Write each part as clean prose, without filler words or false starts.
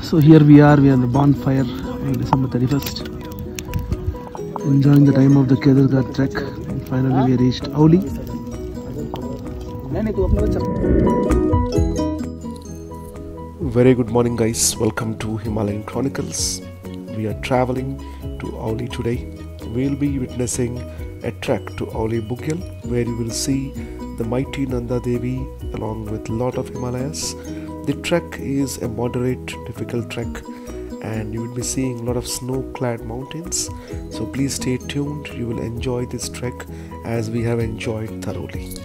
So here we are on the bonfire on December 31st, enjoying the time of the Kedargarh trek, and finally we reached Auli. Very good morning guys, welcome to Himalayan Chronicles. We are traveling to Auli today. We will be witnessing a trek to Auli Bugyal, where you will see the mighty Nanda Devi along with lot of Himalayas. The trek is a moderate difficult trek and you will be seeing a lot of snow-clad mountains. So please stay tuned, you will enjoy this trek as we have enjoyed thoroughly.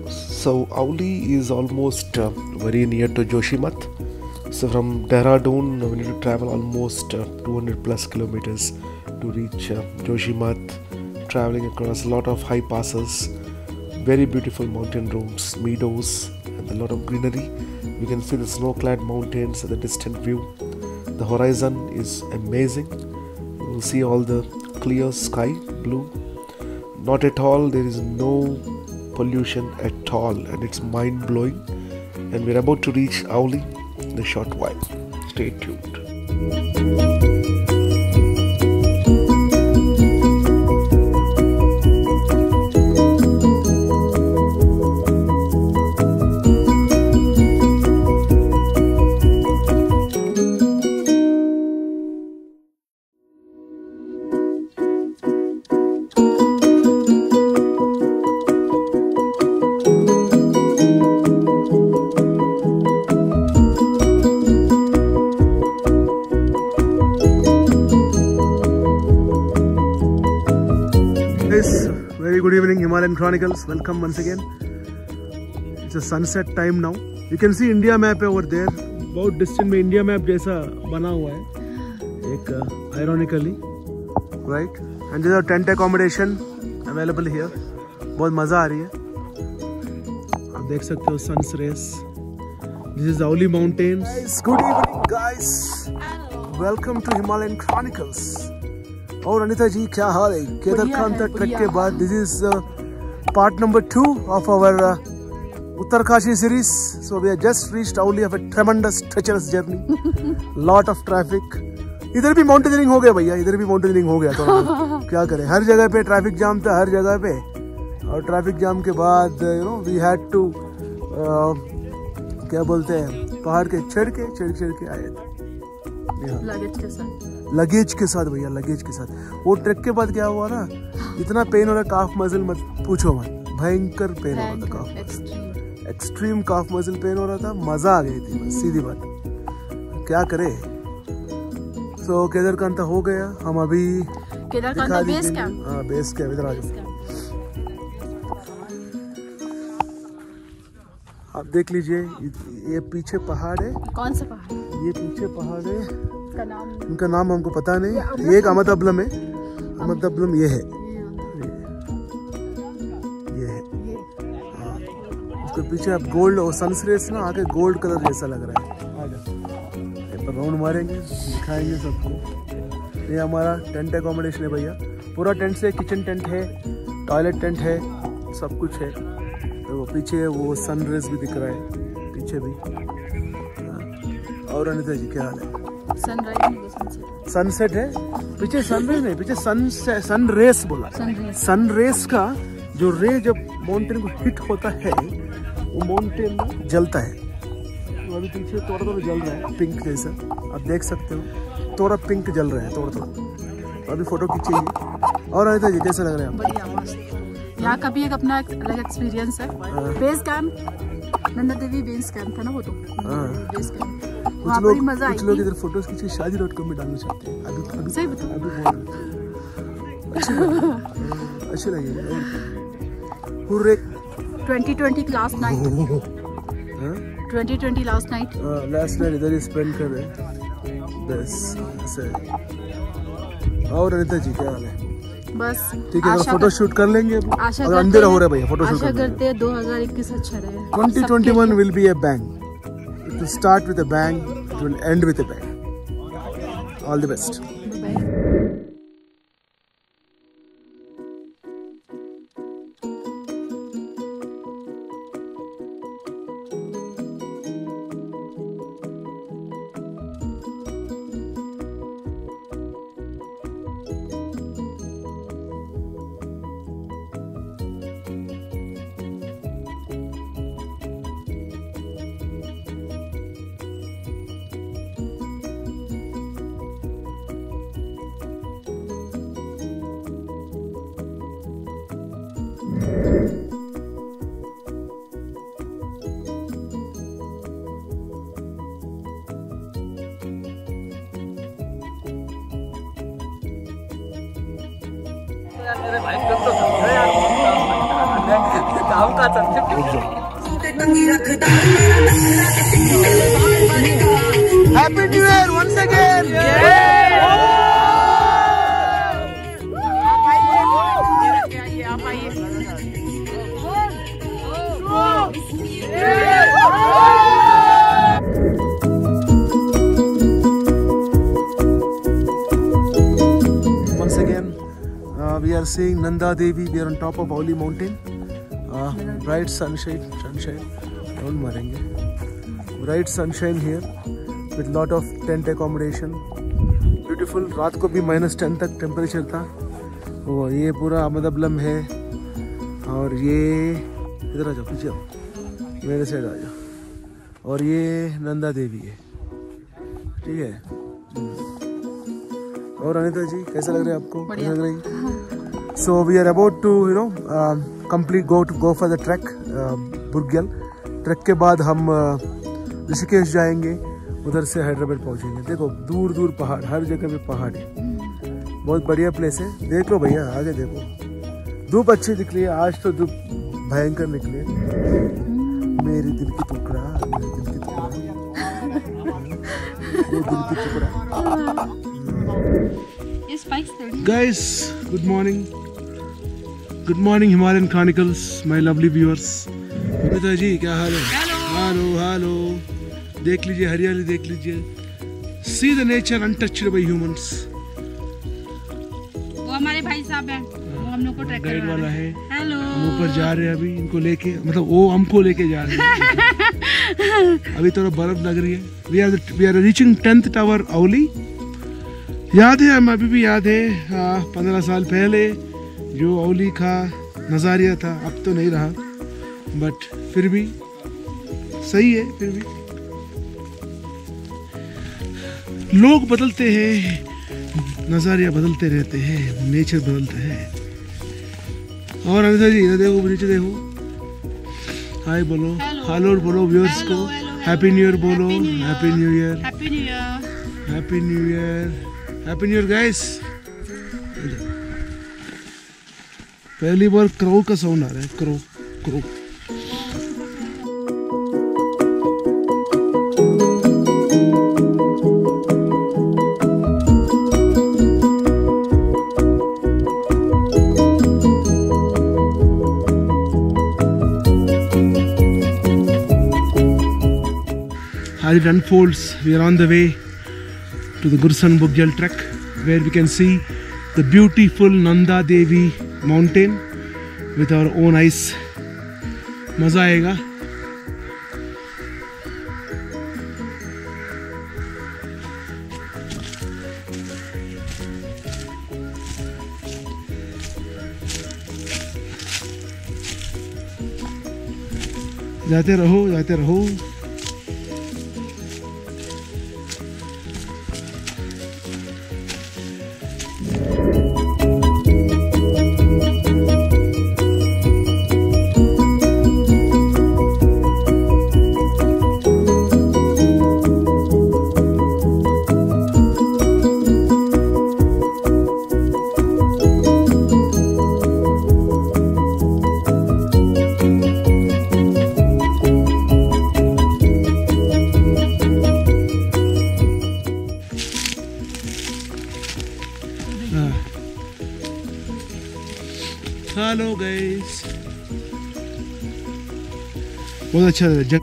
So Auli is almost very near to Joshimath. So from Dehradun we need to travel almost 200 plus kilometers to reach Joshimath, traveling across a lot of high passes, very beautiful mountain roads, meadows and a lot of greenery. You can see the snow-clad mountains at the distant view. The horizon is amazing. You will see all the clear sky, blue. Not at all, there is no pollution at all and it's mind-blowing. And we're about to reach Auli in a short while. Stay tuned. Very good evening, Himalayan Chronicles. Welcome once again. It's a sunset time now. You can see India map over there. बहुत distant में India map जैसा बना हुआ है, एक ironically, right? And there are tent accommodation available here. बहुत मजा आ रही है. आप देख सकते हो sun's rays. This is Auli Mountains. Good evening, guys. Welcome to Himalayan Chronicles. और अनिता जी क्या हाल है? केदारकांता ट्रैक के बाद this is part number 2 of our Uttarkashi series. So we have just reached Auli of a tremendous treacherous journey. Lot of traffic. इधर भी mountaineering हो गया भैया, इधर भी माउंटेनियरिंग हो गया. तो क्या करें, हर जगह पे ट्रैफिक जाम था, हर जगह पे. और ट्रैफिक जाम के बाद you know we had to क्या बोलते हैं, पहाड़ के चढ़ के आए थे लगेज के साथ भैया, लगेज के साथ. वो ट्रैक के बाद क्या हुआ ना, इतना पेन हो रहा, काफ मसल मत पूछो मत, भयंकर पेन हो रहा था, काफ एक्सट्रीम काफ मसल पेन हो रहा था. मजा आ गई थी बस, सीधी बात. क्या करे. सो केदारकांता हो गया. हम अभी केदारकांता बेस कैंप, हाँ बेस कैंप इधर आ जाओ. आप देख लीजिए, ये पीछे पहाड़ है. कौन सा पहाड़? ये पीछे पहाड़ है, उनका नाम हमको पता नहीं. ये एक अहमदबलम है, अहमदबलम ये है, ये है. हाँ, उसके पीछे अब गोल्ड और सनसेट ना आके गोल्ड कलर जैसा लग रहा है. एक बार राउंड मारेंगे, दिखाएंगे सबको. ये हमारा टेंट एकोमोडेशन है भैया, पूरा टेंट से किचन टेंट है, टॉयलेट टेंट है, सब कुछ है. तो वो पीछे वो सनराइज भी दिख रहा है पीछे भी. और अनिता जी क्या हाल है? सनसेट है पीछे, सनराइज नहीं, पीछे सनरेस बोला. सनरेस का जो रे जब माउंटेन को हिट होता है वो माउंटेन जलता है. तो अभी पीछे थोड़ा जल रहा है पिंक जैसा, आप देख सकते हो. थोड़ा पिंक जल रहा है थोड़ा. अभी फोटो खींचेंगे. और अनिता जी कैसे लग रहे हैं आप? यहाँ का भी एक अपना अलग एक्सपीरियंस है. Base camp, Nanda Devi base camp था ना वो, तो बेस कैंप. कुछ लोग इधर फोटोज खींचे shaadi.com में डालना चाहते हैं. अभी सही बताओ, अच्छे लगे. 2020 लास्ट नाइट, 2020 लास्ट नाइट इधर ही स्पेंड कर रहे हैं बस. और अनिता जी क्या हाल है? बस ठीक है, फोटो शूट कर लेंगे. अगर अंधेरा हो रहा है भैया, फोटो शूट करते हैं. 2021 अच्छा रहे. 2021 will be a bang. It will start with a bang, it will end with a bang. All the best. Happy New Year once again. Once again, we are seeing Nanda Devi. We are on top of Auli mountain. Bright sunshine. Don't marenge. Bright sunshine here with lot of tent accommodation. Beautiful. रात को भी -10 तक temperature था. वो ये पूरा अहमदबलम है और ये इधर आ जाओ, पीछे आओ, मेरे साइड आ जाओ. और ये नंदा देवी है, ठीक है. और अनिता जी कैसा लग रहा है आपको? कैसा लग रही है? So we are about to go for the trek, Bugyal. Trek के बाद हम ऋषिकेश जाएंगे, उधर से हैदराबाद पहुंचेंगे. देखो दूर दूर पहाड़, हर जगह पे पहाड़ है. बहुत बढ़िया प्लेस है. देख लो भैया, आगे देखो. धूप अच्छी निकली है आज तो, धूप भयंकर निकली है. मेरे दिल की टुकड़ा, मेरे दिल की टुकड़ा, मेरे दिल की टुकड़ा. Guys, good morning. Good morning Himalayan Chronicles, my lovely viewers. Anita जी क्या हाल है? हेलो. देख लीजिए हरियाली, देख लीजिए. See the nature untouched by humans. वो हमारे भाई साहब हैं, वो हम लोग को ट्रैक गाइड वाला है. हेलो. हम ऊपर जा रहे हैं अभी, इनको लेके, मतलब वो हमको लेके जा रहे हैं. अभी थोड़ा बर्फ लग रही है. We are reaching 10th tower Auli. याद है, हम अभी भी याद है 15 साल पहले जो औली का नज़ारिया था. अब तो नहीं रहा, बट फिर भी सही है. फिर भी लोग बदलते हैं, नज़ारिया बदलते रहते हैं, नेचर बदलता है. और अनिता जी इधर देखो, नीचे देखो. हाय बोलो, हेलो बोलो व्यूअर्स को. हैप्पी न्यू ईयर बोलो. Happy new year. Happy new year. Happy new year guys. पहली बार क्रो का साउंड आ रहा है. Crow. As it unfolds, we are on the way to the Gursan Bugyal trek, where we can see the beautiful Nanda Devi mountain with our own eyes. मजा आएगा. जाते रहो. Hello guys, बहुत अच्छा लग रहा है.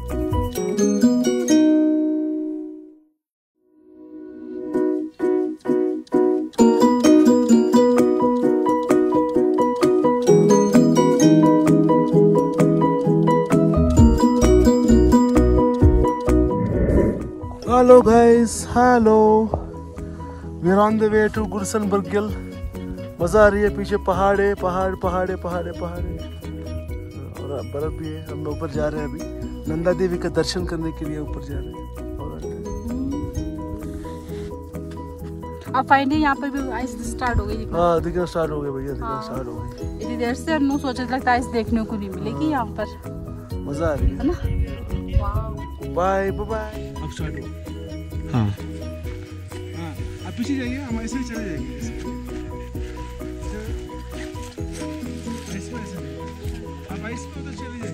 Hello guys, hello. We are on the way to Gursan Bugyal. मजा आ रही है. पीछे पहाड़ है, पहाड़. और बर्फ भी है. हम ऊपर जा रहे हैं अभी, नंदा देवी का दर्शन करने के लिए ऊपर जा रहे हैं. अब फाइनली यहाँ पर भी आइस स्टार्ट हो गई. हाँ दिखना स्टार्ट हो गया भैया, दिखना स्टार्ट हो गई. इतनी देर से हम सोचा लगता है आइस देखने को नहीं मिलेगी यहाँ पर. मजा आ रही है ना. बाय. अब स्टार्ट हो. हाँ आप पीछे जाइए, हम ऐसे ही चले जाएंगे. आप आइस पे उधर चले जाइए.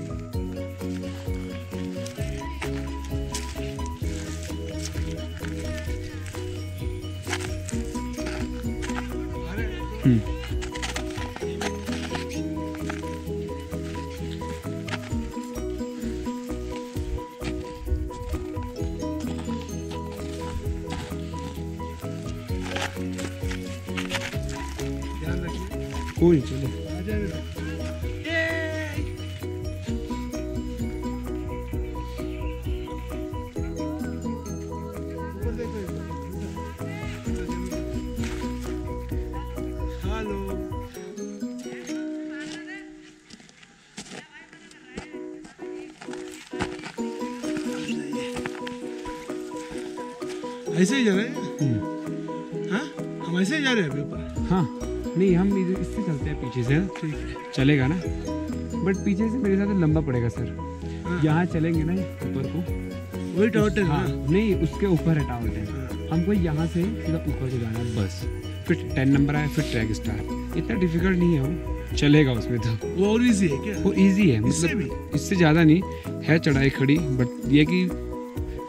कोई चलो। ऐसे ही जा रहे हैं। हाँ, हम ऐसे ही जा रहे हैं अभी ऊपर। हाँ नहीं, हम इससे चलते हैं पीछे से। ठीक है, चलेगा ना, बट पीछे से मेरे साथ लंबा पड़ेगा सर। हाँ। यहाँ चलेंगे ना ऊपर को, वही टावर टेन। हाँ नहीं, उसके ऊपर है टावर टेन। हमको यहाँ से सीधा ऊपर को जाना है बस। फिर 10 नंबर आया, फिर ट्रैक स्टार्ट। इतना डिफिकल्ट नहीं है वो, चलेगा उसमें तो। वो और इजी है क्या? वो इजी है, इससे भी? मतलब इससे ज़्यादा नहीं है चढ़ाई खड़ी, बट ये कि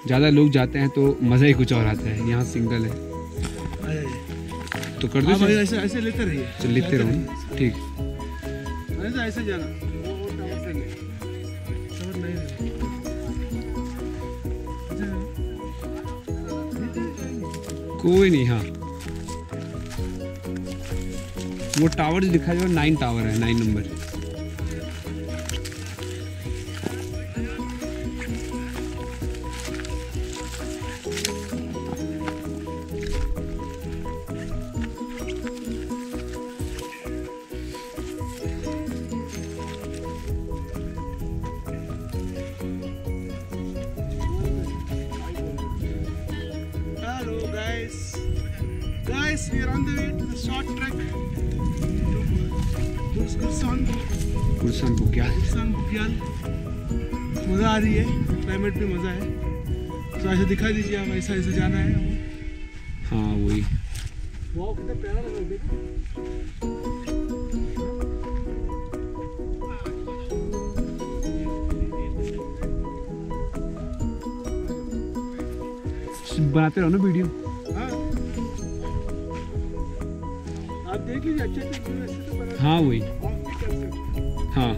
ज़्यादा लोग जाते हैं तो मज़ा ही कुछ और आता है। यहाँ सिंगल है तो कर दो। ऐसे ऐसे लेते रहिए। चल लेते रहो, ठीक। ऐसे ऐसे जाना। वो टावर टेन है। टावर नहीं है। कोई नहीं। हाँ वो टावर जो दिखा जो 9 टावर है, 9 number. Guys, we are on the way to the short trek to गुलशन बुग्याल। बुग्याल। मज़ा आ रही है, क्लाइमेट में मज़ा है। तो ऐसे दिखा दीजिए आप, ऐसा ऐसे जाना है। हाँ वही। वाह कितना प्यारा लग रहा है। बनाते रहो ना वीडियो। हाँ, आप देख लीजिए अच्छे से तो बना। हाँ वही। हाँ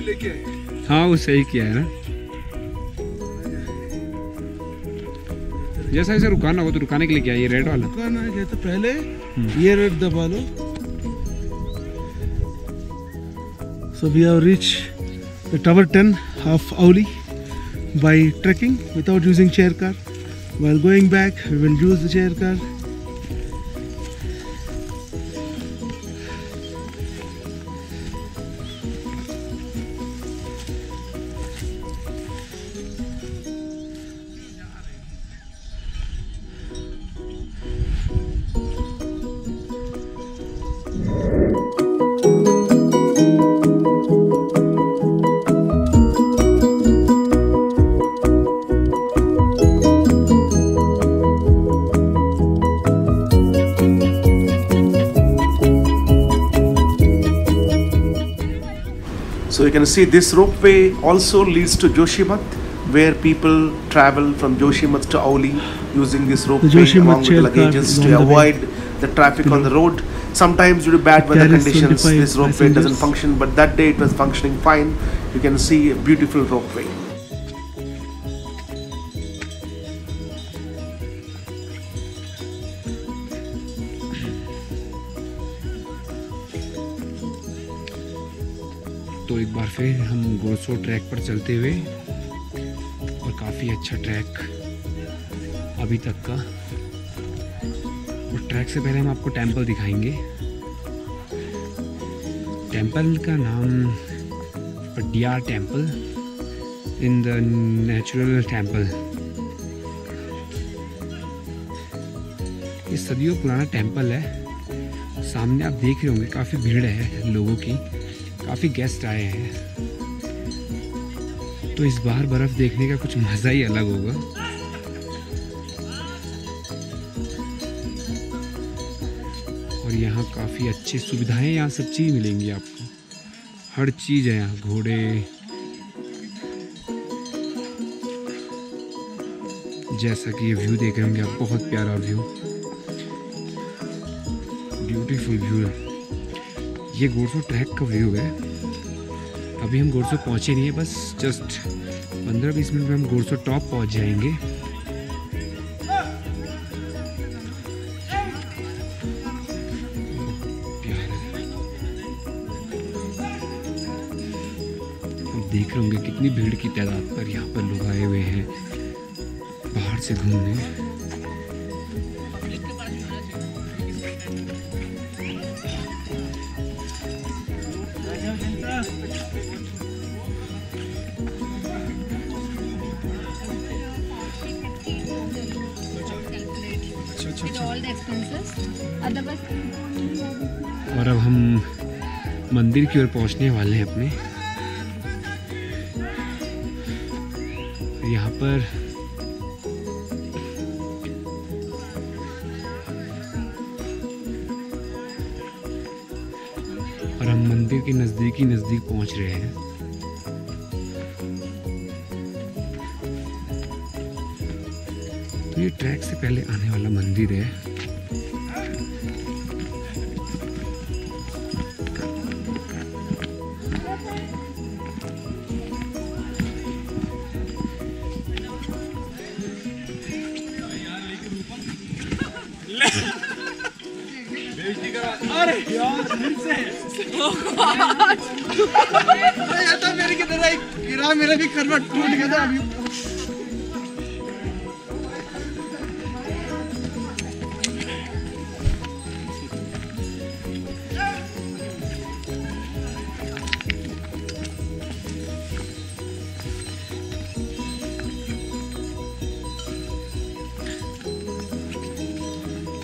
लेके आए। हाँ वो सही किया है ना। जैसा ऐसे रुकाना हो तो रुकाने के लिए क्या, ये रेड वाला रुकाना है तो पहले ये रेड दबा लो। So we have reached the Tower 10 of Auli by trekking without using chair car. While going back, we will use the chair car. So you can see this ropeway also leads to Joshimath, where people travel from Joshimath to Auli using this ropeway along with the luggages to avoid the traffic on the road. Sometimes due to bad weather conditions, this ropeway doesn't function, but that day it was functioning fine. You can see a beautiful ropeway. तो एक बार फिर हम गोरसो track पर चलते हुए, और काफ़ी अच्छा ट्रैक अभी तक का। और ट्रैक से पहले हम आपको टेंपल दिखाएंगे। टेंपल का नाम Padiyar temple in the natural temple. ये सदियों पुराना टेम्पल है। सामने आप देख रहे होंगे काफ़ी भीड़ है लोगों की, काफ़ी गेस्ट आए हैं। तो इस बार बर्फ़ देखने का कुछ मज़ा ही अलग होगा। और यहाँ काफ़ी अच्छी सुविधाएं, यहाँ सब चीज़ मिलेंगी आपको, हर चीज़ है यहाँ। घोड़े, जैसा कि ये व्यू देख रहे होंगे आप, बहुत प्यारा व्यू, ब्यूटीफुल व्यू है। ये गोरसो ट्रैक का व्यू है। अभी हम गोरसो पहुँचे नहीं है, बस जस्ट 15-20 मिनट में हम गोरसो टॉप पहुँच जाएंगे। देख रहे होंगे कितनी भीड़ की तादाद पर यहाँ पर लोग आए हुए हैं बाहर से घूमने। और अब हम मंदिर की ओर पहुंचने वाले हैं अपने। यहाँ पर और हम मंदिर के नज़दीक पहुंच रहे हैं। तो ये ट्रैक से पहले आने वाला मंदिर है। अरे यार फिर से ये तो मेरे की तरह गिरा, मेरा भी करवट टूट गया था अभी।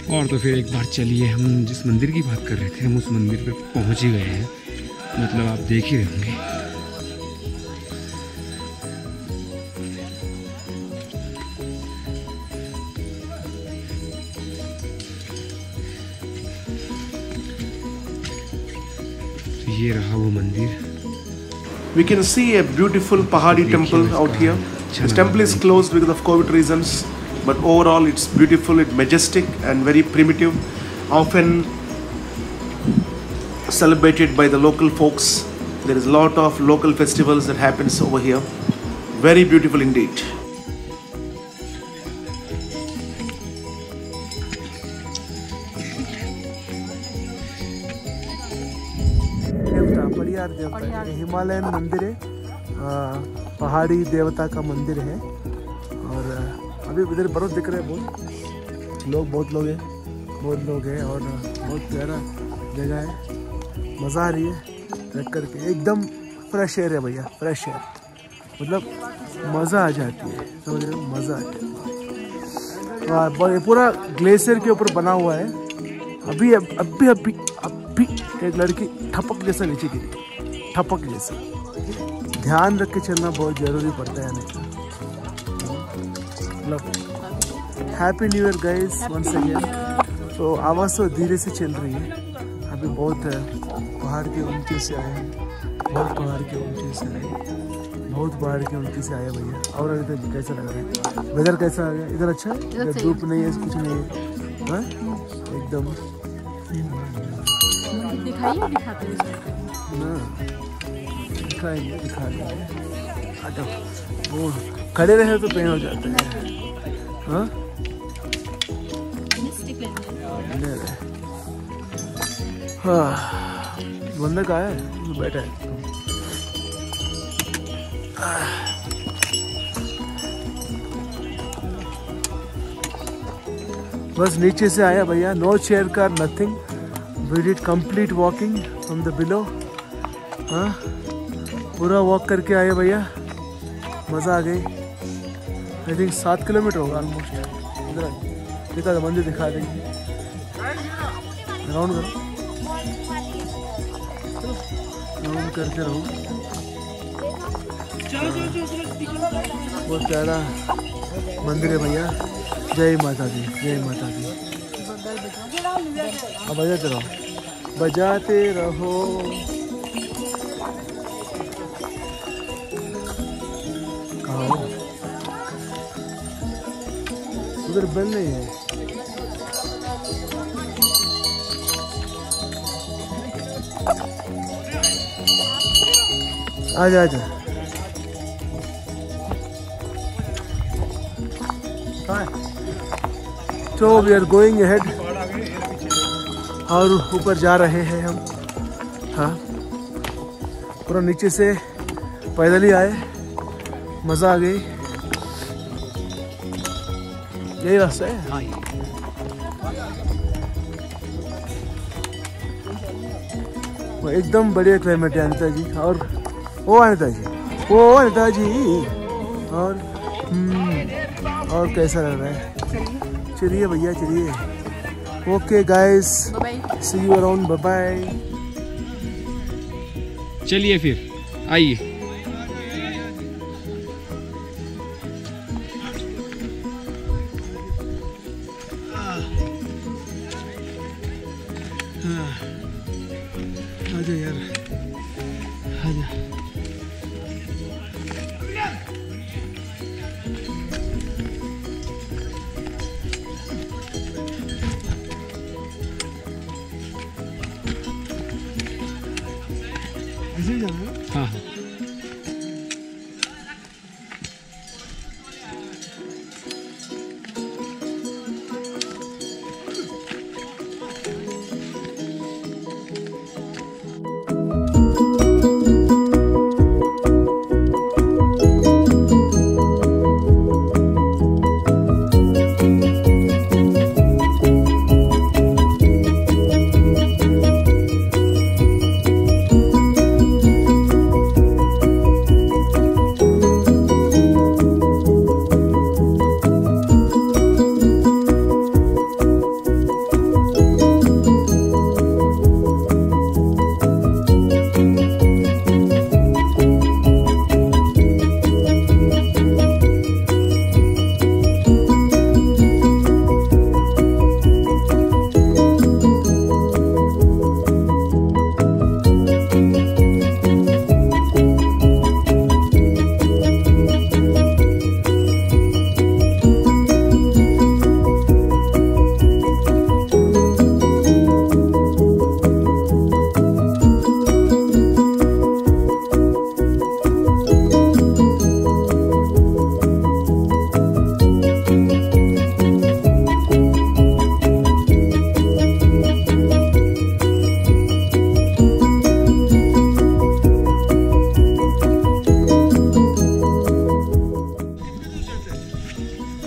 और तो फिर एक बार चलिए, हम जिस मंदिर की बात कर रहे थे हम उस मंदिर पे पहुंच ही गए हैं। मतलब आप देख ही रहे होंगे। तो ये रहा वो मंदिर। We can see a beautiful Pahadi temple out here. This temple is closed because of COVID reasons, but overall it's beautiful, it's majestic and very primitive, often celebrated by the local folks. There is a lot of local festivals that happens over here. Very beautiful indeed. Padiyar देवता, ये Himalayan मंदिर है, पहाड़ी देवता का मंदिर है। और अभी इधर बर्फ दिख रहा है, बहुत लोग हैं और बहुत प्यारा जगह है। मज़ा आ रही है ट्रैक करके, एकदम फ्रेश एयर है भैया, फ्रेश एयर, मतलब मज़ा आ जाती है, समझ रहे हो, मज़ा आ जाती है। ये पूरा ग्लेशियर के ऊपर बना हुआ है। अभी एक लड़की ठपक जैसा नीचे गिरी, ठपक जैसा। ध्यान रख के चलना बहुत ज़रूरी पड़ता है। मतलब happy new year guys once again. तो आवाज़ तो धीरे से चल रही है, अभी बहुत पहाड़ के ऊंचे से आए हैं, बहुत पहाड़ के ऊंचे से आए भैया। और इधर कैसा लग रहा है, वेदर कैसा आ गया इधर? अच्छा है, इधर धूप नहीं है, कुछ नहीं है, हाँ एकदम। दिखाएंगे। वो खड़े रहे तो पेन हो जाते हैं, हाँ बंदा कहाँ है? बैठा है। बस नीचे से आया भैया, no chair car, nothing. We did complete walking from the below. पूरा वॉक करके आए भैया, मज़ा आ गई। आई थिंक 7 किलोमीटर होगा ऑलमोस्ट। इधर देखा मंदिर दिखा देंगे, राउंड करो, राउंड करते रहो। बहुत प्यारा मंदिर है भैया। जय माता दी, जय माता दी। अब बजाते रहो, बजाते रहो। कहाँ हो? उधर बेल नहीं है। आजा आजा। तो वी आर गोइंग अहेड, और ऊपर जा रहे हैं हम। हाँ, पूरा नीचे से पैदल ही आए, मज़ा आ गई। यही रास्ता है। हाँ, वो एकदम बढ़िया क्लाइमेट है अनिता जी। और ओ अनिता जी, ओ अनिता जी। और कैसा लग रहा है? चलिए भैया, चलिए। Okay guys, see you around, bye bye. चलिए फिर आइए। आजा यार, आजा। ऐसे ही जाना है? हाँ हाँ।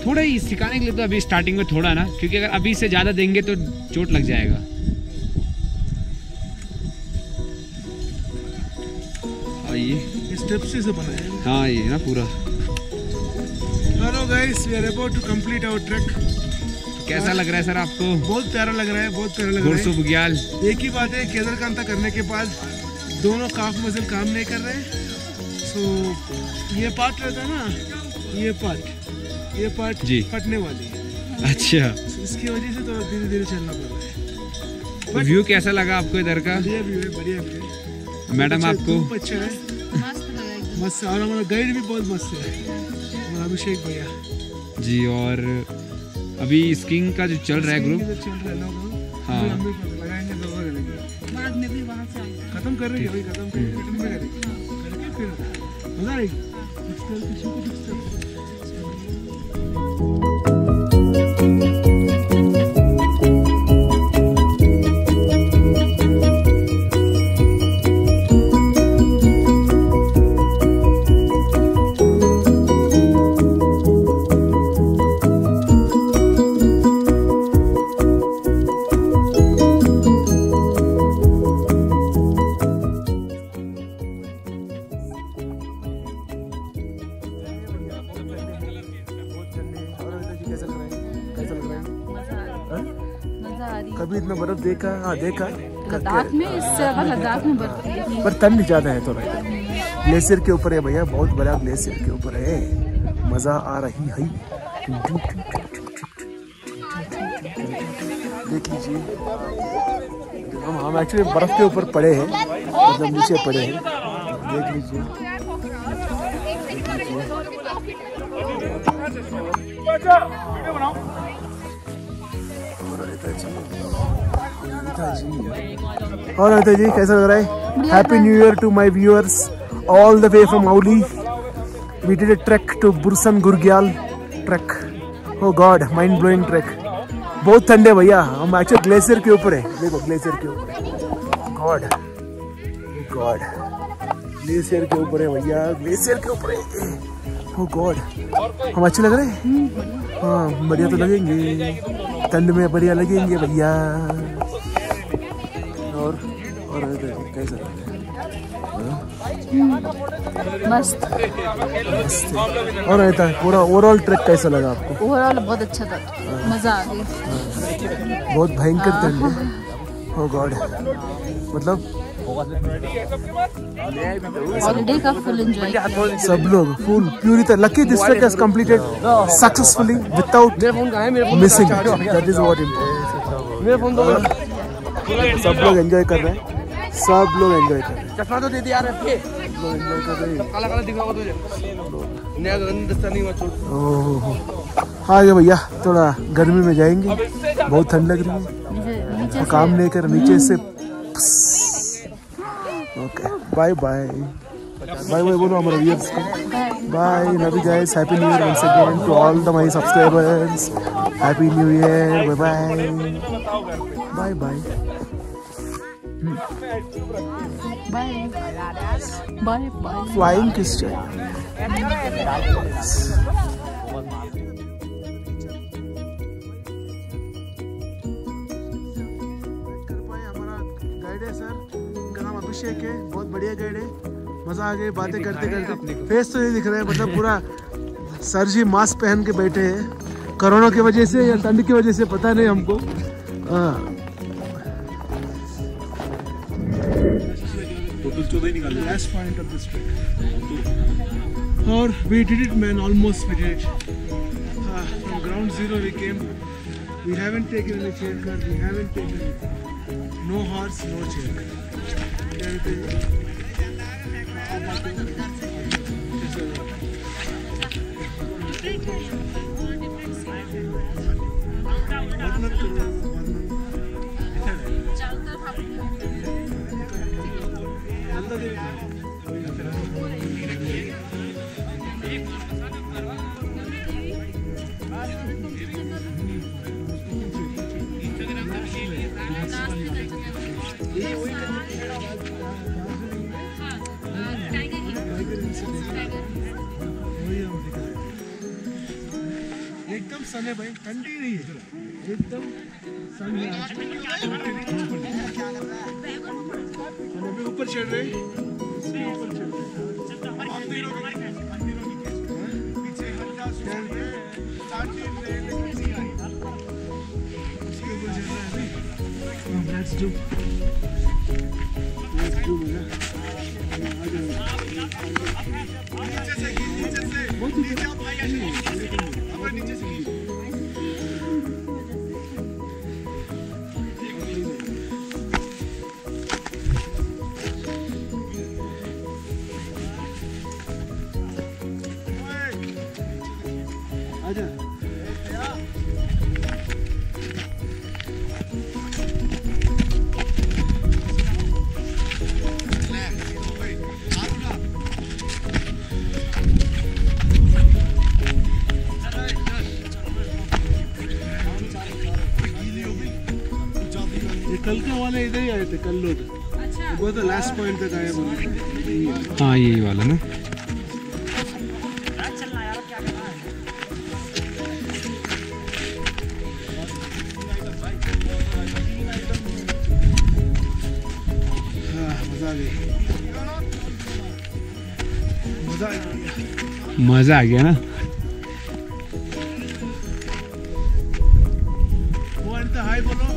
थोड़ा ही सिखाने के लिए तो अभी स्टार्टिंग में थोड़ा ना, क्योंकि अगर अभी से ज़्यादा देंगे तो चोट लग जाएगा। ये स्टेप से बना है। हाँ, ये ना पूरा। Hello guys, we are about to complete our trek. कैसा लग रहा है सर आपको? बहुत प्यारा लग रहा है, बहुत प्यारा लग रहा घोड़सो है। बुग्याल। एक ही बात है, केदारकांता करने के बाद दोनों काफ मसल काम नहीं कर रहे। सो ये पार्ट रहता है ना, ये पार्ट जी फटने वाली है। अच्छा, इसकी वजह से थोड़ा धीरे धीरे चलना पड़ रहा है। तो व्यू कैसा लगा आपको इधर का? बढ़िया व्यू है, बढ़िया व्यू है। मैडम आपको? अच्छा है, मस्त। और हमारा गाइड भी बहुत मस्त है, हमारा अभिषेक भैया जी। और अभी स्कीइंग का जो चल रहा है ग्रुप, चल रहा है लोग। हाँ, लगाएंगे, बाद में भी वहाँ से खत्म कर रहे हैं, खत्म करके फिर मजा आएगी। रही है। कभी इतना बर्फ देखा? हाँ देखा लद्दाख में, इससे ज्यादा लद्दाख में बर्फ है, पर ठंड ज्यादा है थोड़ा। ग्लेशियर के ऊपर है भैया, बहुत बड़ा ग्लेशियर के ऊपर है। मजा आ रही है। देख लीजिए, हम एक्चुअली बर्फ के ऊपर पड़े हैं, मतलब नीचे पड़े हैं। देख लीजिए, और अनिता जी कैसा लग रहा है? Happy new year to my viewers all the way from Auli. We did a trek to Gursan गुरग्याल trek. Oh God, mind blowing trek. बहुत ठंडे भैया, हम एक्चुअली ग्लेशियर के ऊपर है। देखो ग्लेशियर के ऊपर, गॉड गॉड, ग्लेशियर के ऊपर है भैया, ग्लेशियर के ऊपर है। ओ गॉड, हम अच्छे लग रहे हैं? हाँ बढ़िया तो लगेंगे, ठंड में बढ़िया लगेंगे भैया। और कैसा लग रहा है? मस्त। और रहता है पूरा ओवरऑल ट्रैक कैसा लगा आपको? ओवरऑल बहुत अच्छा था, मजा आ गया। बहुत भयंकर ठंड है। ओ गॉड, मतलब हॉलिडे का फुल एंजॉय किया सब लोग फुल प्यूरी तरह। Lucky this track has completed successfully without missing, that is what important. सब लोग एंजॉय कर रहे हैं, सब लोग एंजॉय कर रहे हैं। चश्मा तो दे दिया यार, लोग एंजॉय कर रहे हैं। काला काला दिखा तुझे नया दस्ता नहीं हुआ। ओह आगे भैया, थोड़ा गर्मी में जाएंगे, बहुत ठंड लग रही है, नीचे काम नहीं कर नीचे से। Okay bye bye bye bye बोलो हमारे व्यूअर्स को bye. Love you guys, happy new year once again to all the my subscribers. Happy new year, bye bye bye bye bye bye. Flying kiss चाहिए? हमारा guide है sir, इनका नाम अभिषेक है, बहुत बढ़िया गाइड है। मजा आ गया बातें करते करते। फेस तो नहीं दिख रहा है, मतलब पूरा सर जी मास्क पहन के बैठे हैं, कोरोना की वजह से या ठंड की वजह से पता नहीं हमको। Last point of this trip. और we did it man, almost we did it. From ground zero we came. We haven't taken any chair car, we haven't taken no horse, no chair car. एकदम सन है भाई, ठंडी नहीं है, एकदम सन है। अभी ऊपर चढ़ रहे हैं, Let's do आजा। कल के वाले इधर ही आए थे, कल लोग। अच्छा। वो तो लास्ट पॉइंट तक आए बोले। हाँ यही वाला ना। मजा आ गया ना। वो हाय बोलो।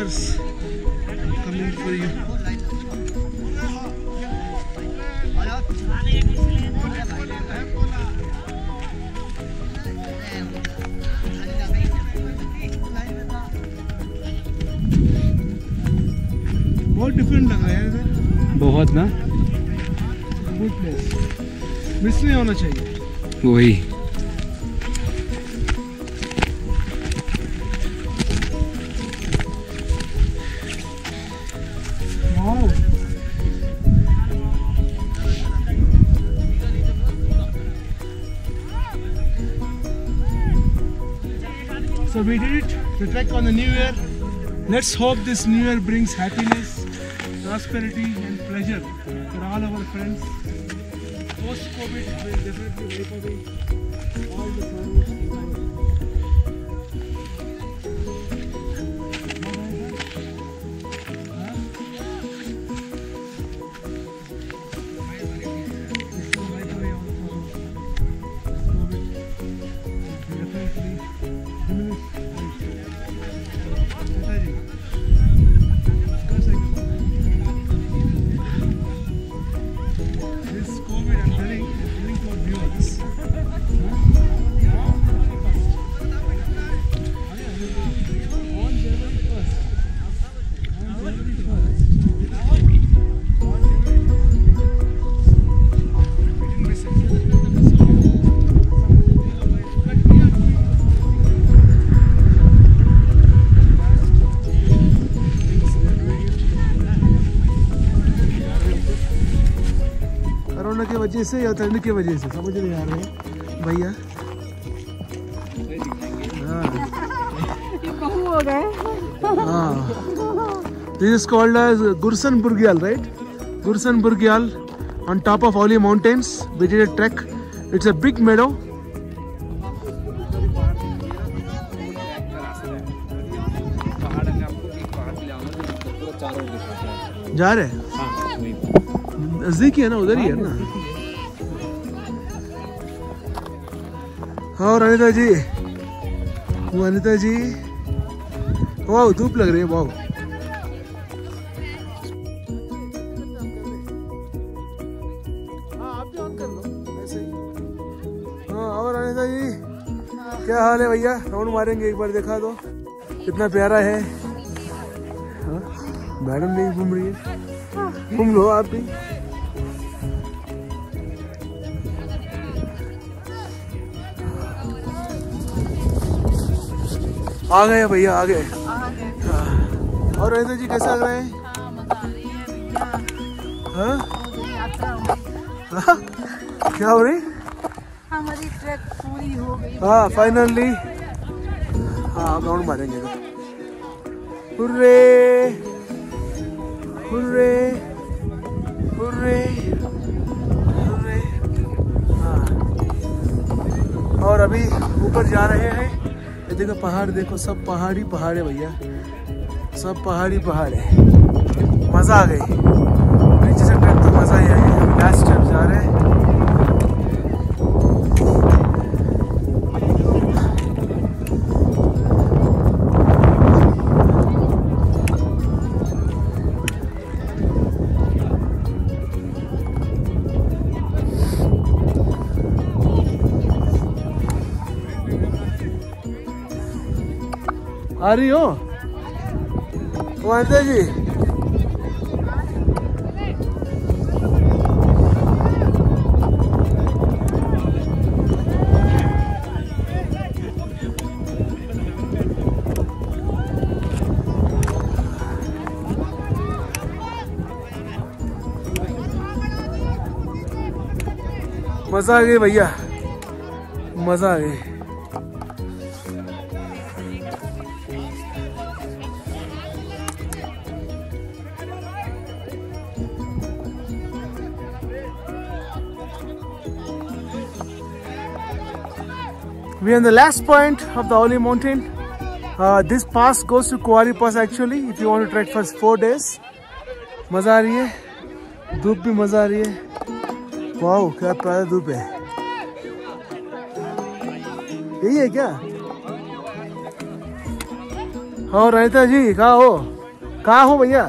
viewers coming for you. बहुत डिफरेंट लग रहा है इधर, बहुत ना, गुड प्लेस, मिस नहीं होना चाहिए. वही. Wow. So we did it, the trek on the new year. Let's hope this new year brings happiness, prosperity and pleasure for all our friends. Post-COVID will definitely wipe away all the sorrows in our life. Corona की वजह से या ठंड की वजह से समझ नहीं आ रहे हैं भैया. हो गए. This is called as Gursan Burgyal, right? Gursan Burgyal on top of Oli Mountains. We did a trek. It's a big meadow. जा रहे हैं? नजदीक ही है ना, उधर ही है ना. और अनिता जी, वो अनिता जी, वाह धूप लग रही है. वाह. हाँ आप भी ऑन कर लो ऐसे ही. हाँ और अनिता जी क्या हाल है भैया? राउंड मारेंगे एक बार, देखा तो कितना प्यारा है. हाँ मैडम नहीं घूम रही है, घूम लो आप भी. आ गए भैया, आ गए. और अनिता जी कैसे लग रहे हैं? हाँ क्या हो रही? हमारी ट्रैक पूरी हो गई. हाँ फाइनली. हाँ राउंड मारेंगे. Hurray hurray hurray hurray. हाँ और अभी ऊपर जा रहे हैं. ये देखो पहाड़, देखो सब पहाड़ी पहाड़ है भैया, सब पहाड़ी पहाड़ है. मज़ा आ गई. नीचे से ट्रैक तो मज़ा ही आया. लास्ट टाइम जा रहे हैं. आ रही हो अनिता जी? मजा आ गई भैया, मजा आ गई. We are on the last point of the Oli mountain. This pass goes to Kuari Pass actually. If you want to trek for 4 days. मजा आ रही है, धूप भी मजा आ रही है. वाओ क्या प्यारा धूप है. यही है क्या? और अनिता जी कहाँ हो? कहाँ हो भैया?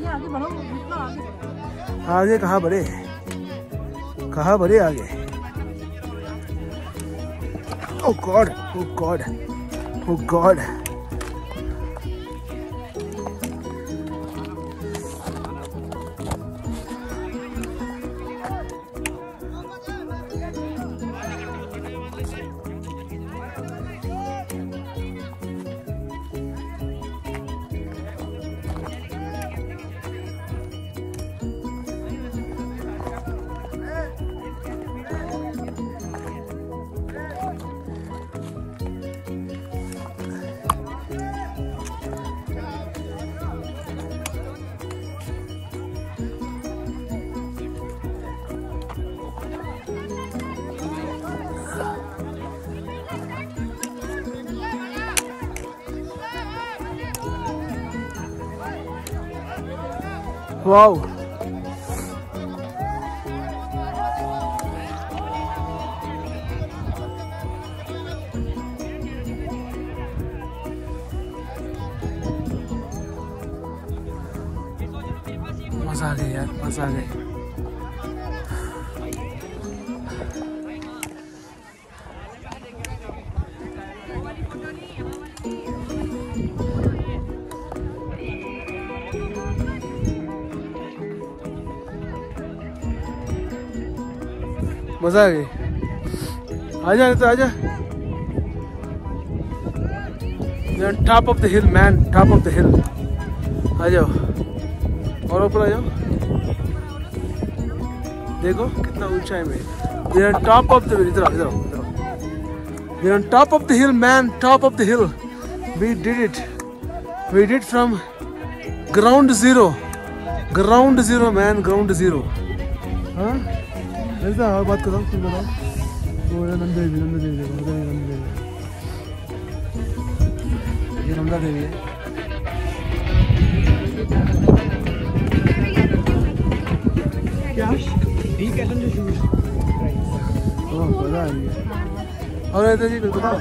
ये आगे बढ़ो, जितना आगे बढ़ो। आगे कहाँ बढ़े? कहाँ बढ़े आगे? ओह गॉड, ओह गॉड, ओह गॉड। वाओ, मजा आ गया यार, मजा आ गया। मजा आ गई। आजा तो आजा। Top of the hill man, top of the hill. आ जाओ और ऊपर आ जाओ। देखो कितना ऊंचाई में। टॉप ऑफ द, इधर इधर top of the hill man, top of the hill. We did it, we did from ground zero, ground zero man, ground zero. हाँ ऐसा और बात करो, तुम बताओ। वो नंदा देवी, नंदा देवी देखो, नंदा देवी, ये नंदा देवी है। क्या ठीक है? ओह मजा आ रही है। और ऐसा जी कुछ बताओ।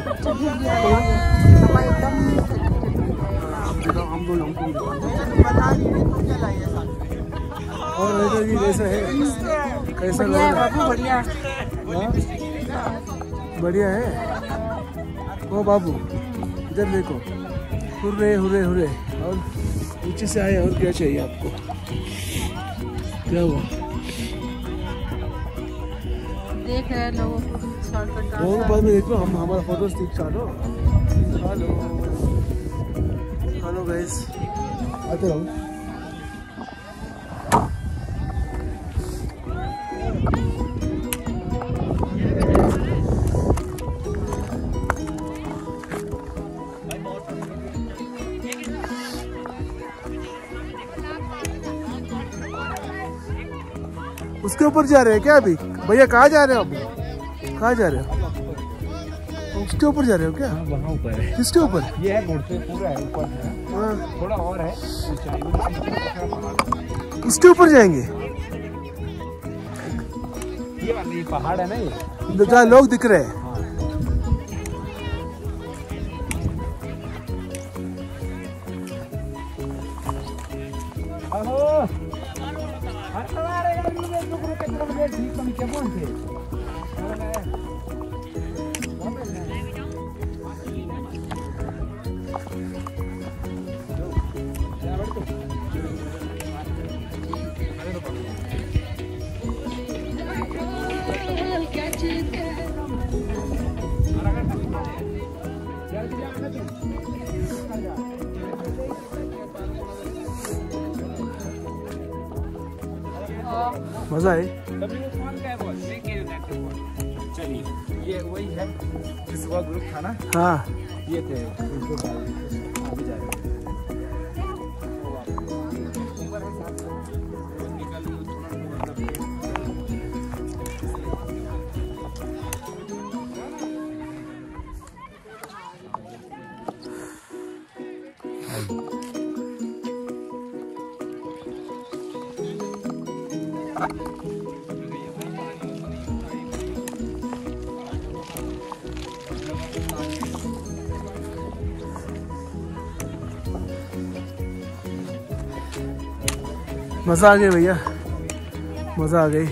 हम लोग और ऐसा जी कैसा है? कैसा लग रहा है? बढ़िया, बढ़िया है। ओ बाबू इधर देखो, हुर्रे हुर्रे हुर्रे। और नीचे से आए, और क्या चाहिए आपको? क्या हुआ? देख रहे हैं लोगों को, लोगों के बाद में देख लो, हम हमारा फोटोज ठीक चालो। हेलो हेलो गाइस, आते रहो। उसके ऊपर जा रहे हैं क्या अभी? भैया कहाँ जा रहे हो अभी? कहाँ जा रहे हो? उसके ऊपर जा रहे हो क्या? वहाँ ऊपर है। किसके ऊपर? ये है घोड़से पूरा है, ऊपर है। हाँ थोड़ा और है उसके ऊपर जाएंगे। ये वाली पहाड़ है ना, ये जहाँ लोग दिख रहे हैं। मजा है। चलिए, ये वही है जिसका ग्रुप था ना। हाँ ये थे अभी जा रहे हैं। मज़ा आ गया भैया, मज़ा आ गई।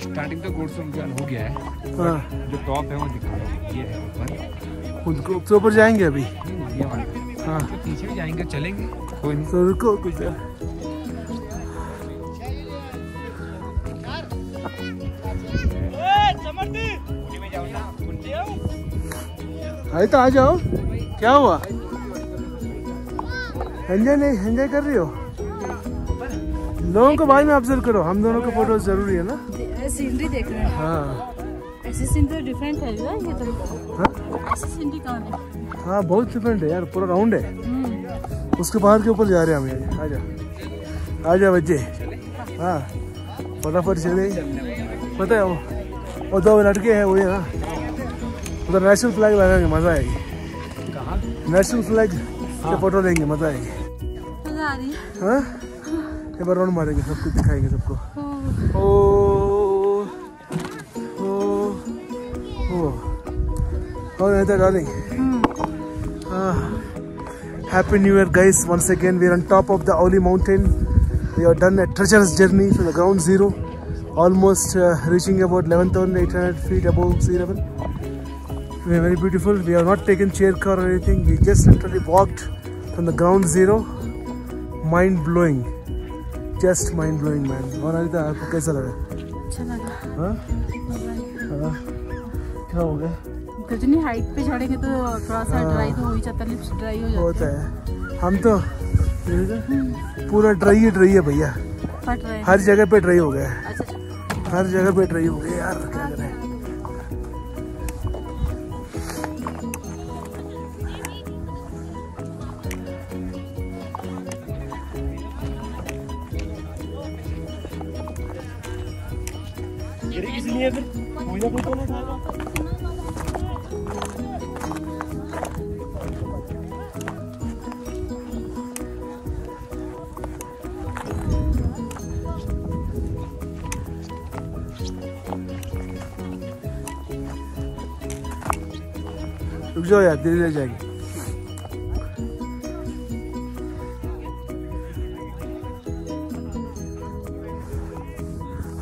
स्टार्टिंग तो गोरसो हो गया है। हाँ, जो टॉप है वो दिखा रहा है, ये है ऊपर। उसके ऊपर जाएंगे अभी। ये वाला। हाँ, तो पीछे भी जाएंगे, चलेंगे, कोई नहीं। तो रुको कुछ देर। अरे तो आ जाओ, क्या हुआ? एंजॉय नहीं, एंजॉय कर रही हो? लोगों को बाद में ऑब्जर्व करो, हम दोनों का फोटो जरूरी है ना। सीनरी देख रहे हैं। हाँ ऐसी सीनरी डिफरेंट है यार, ये तो। हाँ ऐसी सीनरी कहाँ है? हाँ, बहुत डिफरेंट है यार, पूरा राउंड है। उसके बाहर के ऊपर जा रहे हैं हम। आजा आजा बच्चे, हाँ फटाफट चले। पता है वो 2 लड़के हैं, वही है ना। उधर नेशनल फ्लैग लगाएंगे, मजा आएगी। नेशनल फ्लैग से फोटो लेंगे, मजा आएगी। मजा आ रही है। हाँ, एक बार राउंड मारेंगे, सबको दिखाएंगे सबको। ओ ओ ओ ओ darling. Happy New Year guys, once again we are on top of the Oli mountain. We have done a treacherous journey from the ground zero, almost reaching about 11,800 feet above sea level. We are very beautiful. We have not taken chair car or anything. We just literally walked from the ground zero. Mind blowing, just mind blowing man. और अनिता आपको कैसा लगा? अच्छा लगा। हाँ हाँ, क्या हो गया? जितनी हाइट पे चढ़ेंगे तो थोड़ा सा ड्राई तो हो ही जाता, लिप्स ड्राई हो जाता होता है। हम तो पूरा ड्राई है भैया, फट रहे हैं। हर जगह पे ड्राई हो गया है। अच्छा, हर जगह पे ड्राई हो गया यार, क्या करें। रुक जाओ यार, धीरे धीरे जाएगी।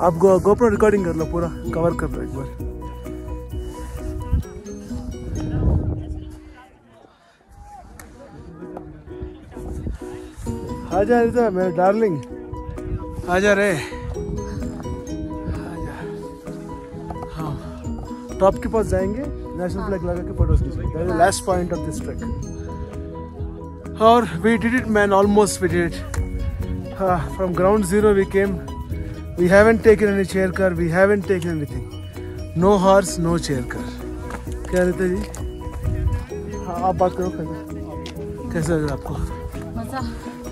आप गोप्रो रिकॉर्डिंग कर लो, पूरा कवर कर लो एक बार। आजा रिता, मेरा डार्लिंग, आजा रे, आजा। हाँ, टॉप के पास जाएंगे, नेशनल फ्लैग लगा के फोटोज खींचेंगे। That is the last point of this trek. और we did it man, almost we did it. हाँ, from ground zero we came. We haven't taken any chair car, we haven't taken anything. No horse, no chair car. क्या रहता है जी? हाँ, आप बात करो, कैसा लग रहा है आपको? मजा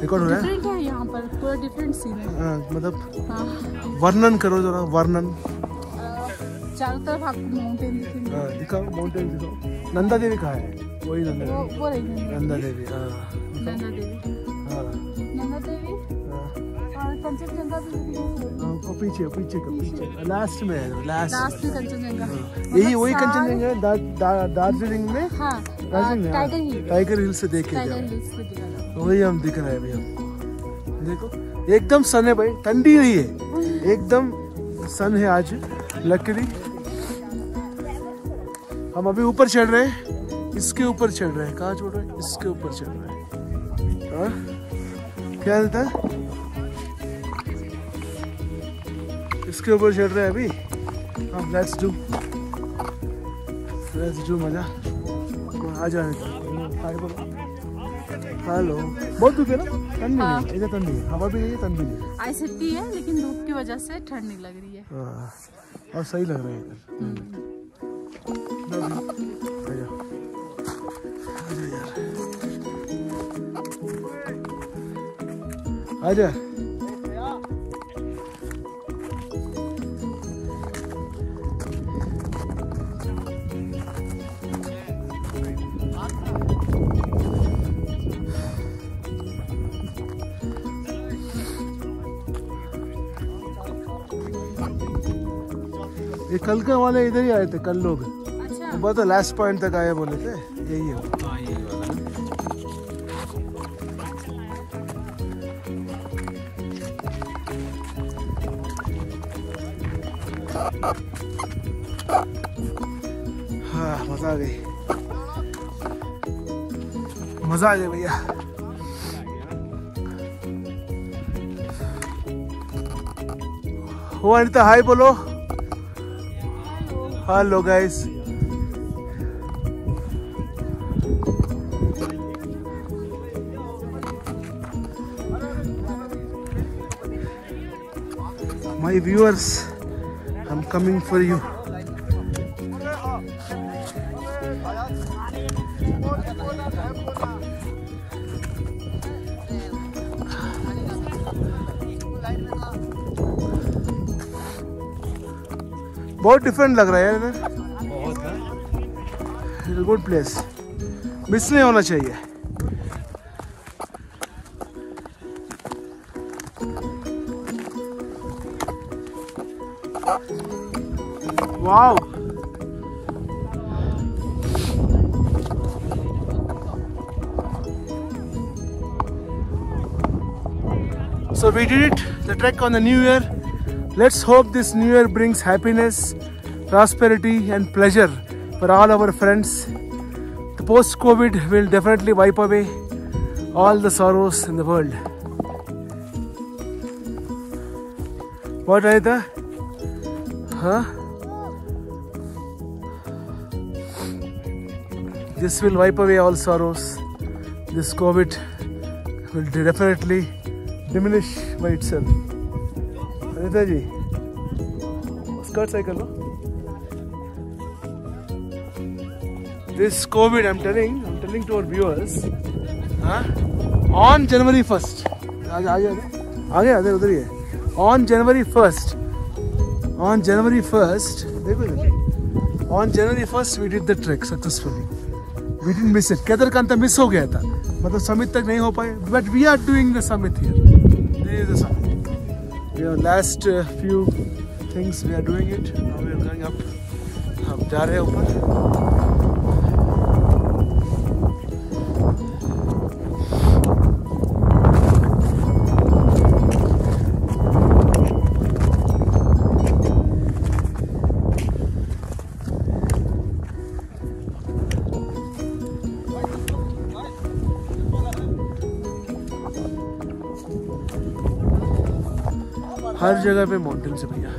रिकॉर्ड हो रहा है? डिफरेंट है यहाँ पर, पूरा डिफरेंट सीन है। हाँ, मतलब हाँ, वर्णन करो जरा, वर्णन। चारों तरफ आपको माउंटेन दिखेंगे। हाँ, दिखाओ माउंटेन दिखाओ। नंदा देवी कहाँ है? वही नंदा देवी। वो रहेंगे नंदा देवी, हाँ नंदा देवी। हाँ नंदा देवी हाँ। और कंचनजंगा भी दिखेंगे। हाँ, वो पीछे पीछे का पीछे लास्ट में है, लास्ट में कंचनजंगा। यही वही कंचनजंगा है, दार्जिलिंग में। हाँ, दार्जिलिंग में, टाइगर हिल। टाइगर हिल से देख के टाइगर जाओ। हिल्स पे दिखा। वही हम दिख रहा है अभी हमको। देखो एकदम सन है भाई, ठंडी नहीं है, एकदम सन है आज। लकीली हम अभी ऊपर चढ़ रहे हैं, इसके ऊपर चढ़ रहे हैं। कहाँ चढ़ रहे हैं? इसके ऊपर चढ़ रहे हैं। हाँ? क्या रहता है? इसके ऊपर चढ़ रहे हैं अभी हम। लेट्स डू मजा। आ जाए। हेलो, बहुत धूप है ना? ठंड नहीं है, इधर ठंड नहीं है, हवा भी नहीं है, ठंड भी नहीं है। आई सिटी है लेकिन धूप की वजह से ठंड नहीं लग रही है। हाँ, और सही लग रहा है इधर। आजा। ये कल के वाले इधर ही आए थे कल लोग, अच्छा वो तो लास्ट पॉइंट तक आए बोले थे, यही है। हाँ यही वाला। हाँ मजा आ गई, मजा आ गया भैया। वो अनिता हाय बोलो। Hello guys, my viewers, I'm coming for you. बहुत डिफरेंट लग रहा है इधर, बहुत गुड प्लेस, मिस नहीं होना चाहिए। Wow, so we did it, the trek on the new year. Let's hope this new year brings happiness, prosperity and pleasure for all our friends. The post-COVID will definitely wipe away all the sorrows in the world. What, Anita? Huh? This will wipe away all sorrows. This COVID will definitely diminish by itself. Anita ji, skirt cycle, no? This COVID, I'm telling to our viewers, on January 1st, आगे उधर ही है, on January 1st, देखो इधर, on January 1st we did the trek successfully. We didn't miss it. Kedarkantha miss हो गया था, मतलब summit तक नहीं हो पाए, but we are doing the summit here. This is the summit. We have last few things we are doing it. Now we are going up. हम जा रहे हैं ऊपर. हर जगह पे माउंटेन से भैया।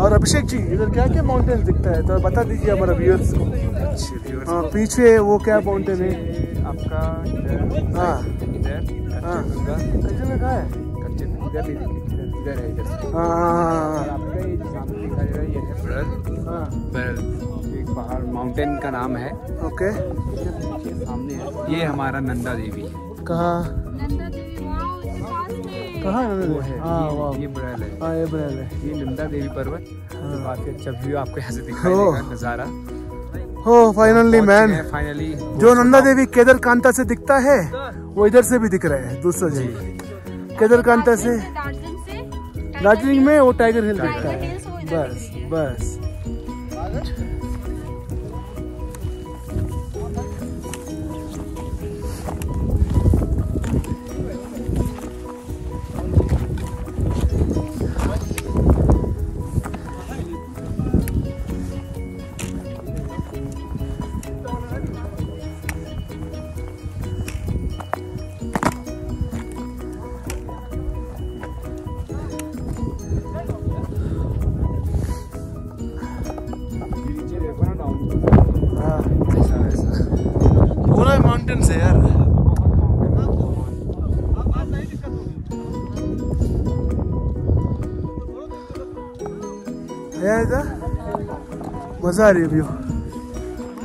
और अभिषेक जी, इधर क्या क्या माउंटेन दिखता है तो बता दीजिए हमारा व्यूअर्स को। हाँ, पीछे वो क्या माउंटेन है आपका? हाँ इधर हाँ, कच्चे में कहाँ है? इधर है, इधर से। हाँ आपका ये जो सामने दिखाई दे रहा है, ये है बरल। हाँ, बरल एक पहाड़ माउंटेन का नाम है। ओके, सामने है, ये हमारा नंदा देवी। कहाँ कहाँ है? हाँ वाह, ये बरल है। हाँ ये बरल है। ये नंदा देवी पर्वत। हाँ। काफी अच्छा व्यू आपको यहाँ से दिखाई देगा, नजारा। हो फाइनली मैन, फाइनली जो नंदा देवी केदारकांता से दिखता है वो इधर से भी दिख रहा है दूसरा जगह। केदारकांता से दार्जिलिंग में वो टाइगर हिल दिखता है। बस बस, पूरा माउंटेन से यार। मजा आ रही है व्यू।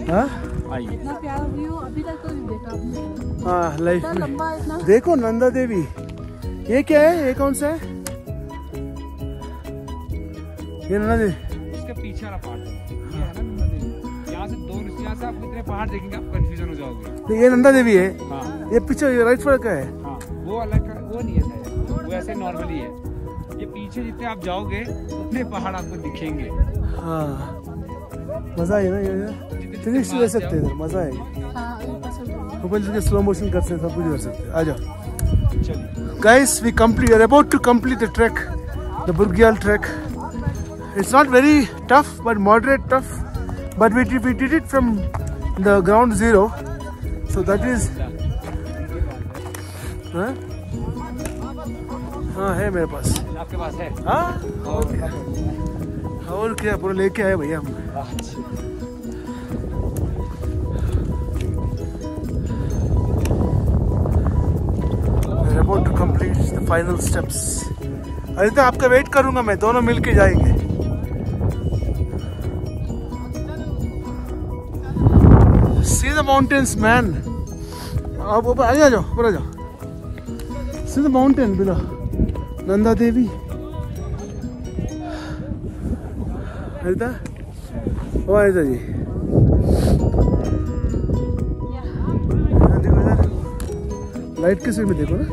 हाँ इतना प्यारा व्यू अभी तक तो नहीं देखा आपने। हाँ लाइफ इतना में। लंबा इतना। देखो नंदा देवी, ये क्या है? ये कौन सा है? ये नंदा देवी उसके पीछे वाला पार्ट है, ये है ना नंदा देवी। यहाँ से दो, यहाँ से आप इतने पहाड़ देखेंगे, आप कंफ्यूजन हो जाओगे। तो ये नंदा देवी है। हाँ ये पीछे राइट साइड का है। हाँ, वो अलग का, वो नहीं है शायद, वो ऐसे नॉर्मली है। ये पीछे जितने आप जाओगे उतने पहाड़ आपको दिखेंगे। हाँ मजा है ना ये, ले सकते हैं इधर, मजा है। ऊपर चल के स्लो मोशन कर सकते हैं, सब कुछ कर सकते हैं। आ जाओ guys, we are about to complete the trek, the Burgyal trek. It's not very tough but moderate tough, but we did it from the ground zero, so that is हाँ है मेरे पास। आपके पास है? हाँ और क्या पूरा लेके आए भैया हम। About to complete the final steps. अरे तो आपका वेट करूंगा मैं, दोनों मिलके जाएंगे। See the mountains, man. आप ऊपर आ जाओ, ऊपर आ जाओ। See the mountain below. Nanda Devi. Arita, ओ अरिता जी। देखो इधर, लाइट के साइड में देखो ना।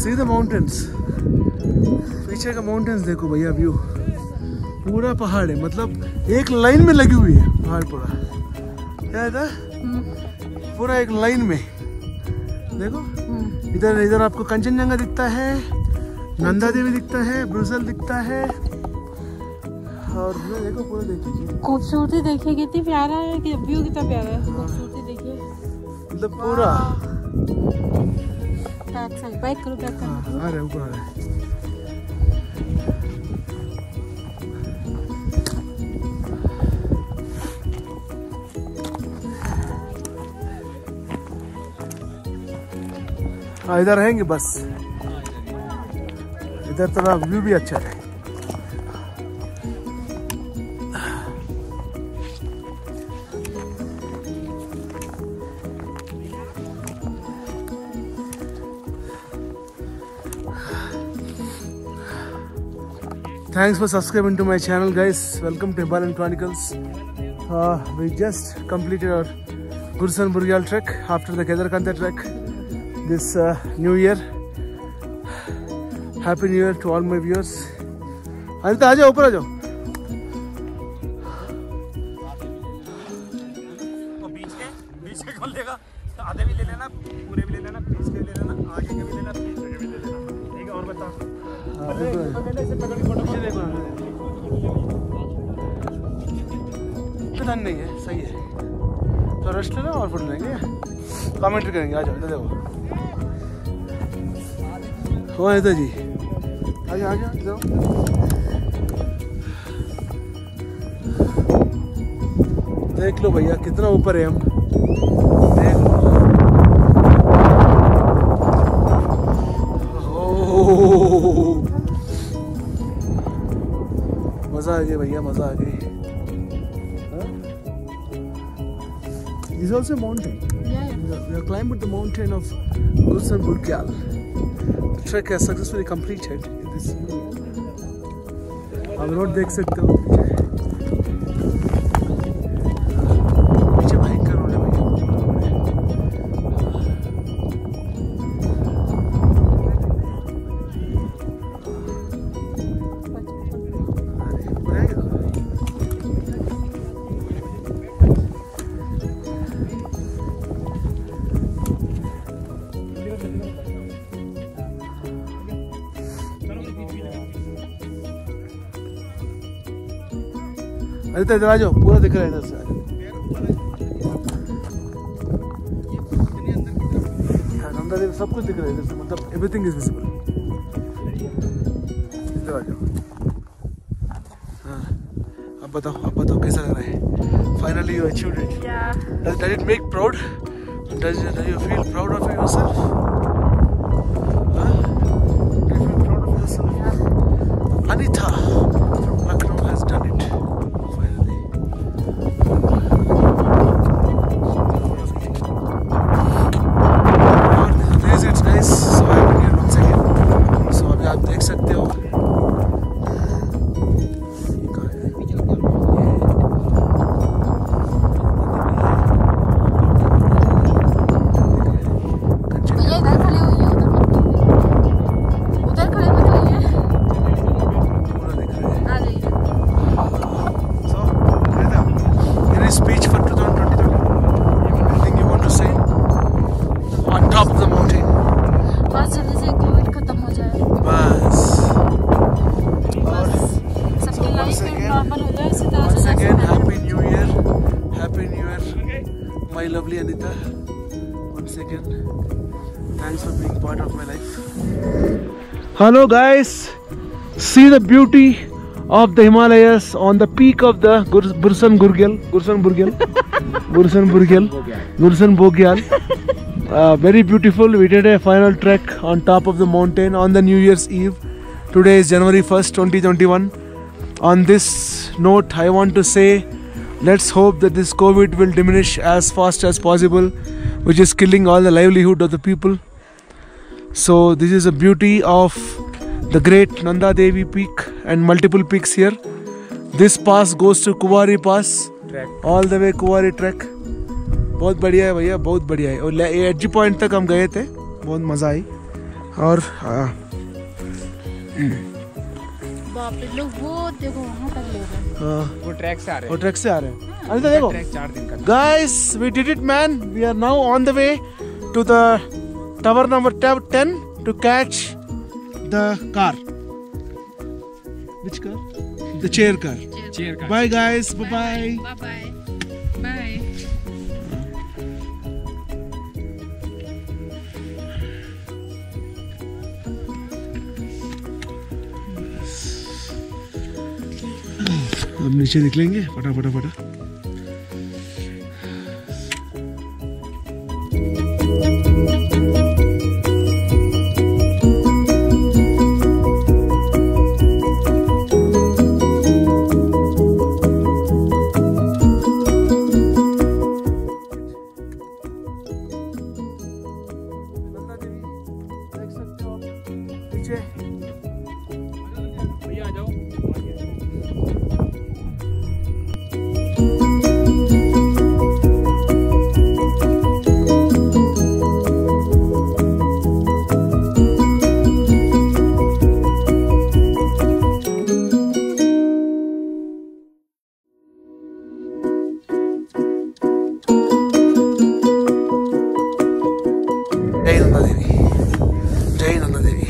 See the mountains. पीछे का माउंटेन्स देखो भैया, व्यू पूरा पहाड़ है, मतलब एक लाइन में लगी हुई है पहाड़ पूरा। क्या था? पूरा एक लाइन में देखो। इधर इधर आपको कंचनजंगा दिखता है, नंदा देवी दिखता है, ब्रुसेल दिखता है, और देखो पूरा देखिए खूबसूरती देखिए कितनी प्यारा है, कि व्यू कितना प्यारा है। खूबसूरती देखिए, मतलब पूरा। बैक करो, बैक करो। आ रहे ऊपर आ रहे। हाँ इधर रहेंगे बस, इधर थोड़ा व्यू भी अच्छा है। Thanks for subscribing to my channel, guys. Welcome to Himalayan Chronicles. We just completed our Gursan Burgyal trek after the Kedarkantha trek this new year. Happy New Year to all my viewers. Anita आ जाओ, ऊपर आ जाओ। बीच के कौन लेगा? तो आधे भी ले लेना, पूरे भी ले लेना, बीच के भी ले लेना, आगे के भी लेना, पीछे के भी ले लेना। ठीक है, और बताओ। पता नहीं है, सही है तो रेस्ट लेना और फोटो लेंगे, कमेंट्री करेंगे। आ जाओ इधर देखो। हो अनिता जी, आ जाओ आ जाओ। देख लो भैया कितना ऊपर है हम, देख लो। मजा आ गया भैया, मजा आ गई। This is also a mountain. Yeah. We have climbed the mountain of Gursan Burgyal. The trek has successfully completed in this year. आप रोड देख सकते हो पीछे भयंकर रोड है भैया। अरे तो इधर आ जाओ, पूरा दिख रहा है इधर से। नंदा देवी सब कुछ दिख रहा है इधर से, मतलब एवरीथिंग इज विजिबल। इधर आ जाओ। हाँ अब बताओ कैसा लग रहा है? Finally you achieved it. Does it make proud? Does you feel proud of yourself? Do you feel proud of yourself? Anita from Lucknow has done it. आप देख सकते हो इधर खड़े हुई है। Once again, Happy New Year. Happy New Year, my lovely Anita. Once again, thanks for being part of my life. Hello guys, see the beauty of the Himalayas on the peak of the Gursan Bogyal. Very beautiful. We did a final trek on top of the mountain on the New Year's Eve. Today is January 1st, 2021. On this note, I want to say, let's hope that this COVID will diminish as fast as possible, which is killing all the livelihood of the people. So this is the beauty of the great Nanda Devi peak and multiple peaks here. This pass goes to Kuwari Pass, all the way Kuwari trek. बहुत बढ़िया है भैया, बहुत बढ़िया है. और एडजी point तक हम गए थे, बहुत मज़ा आई. और बाप रे, लोग वो देखो वहाँ तक लोग हैं. वो ट्रैक से आ रहे हैं. वो ट्रैक से आ रहे हैं. अनिता देखो. ट्रैक 4 दिन का. Guys, we did it, man. We are now on the way to the tower number 10 to catch the car. Which car? The chair car. Chair का. Bye guys. Bye bye. Bye bye bye. अब नीचे निकलेंगे फटाफट. भैया आ जाओ. जय Nanda Devi.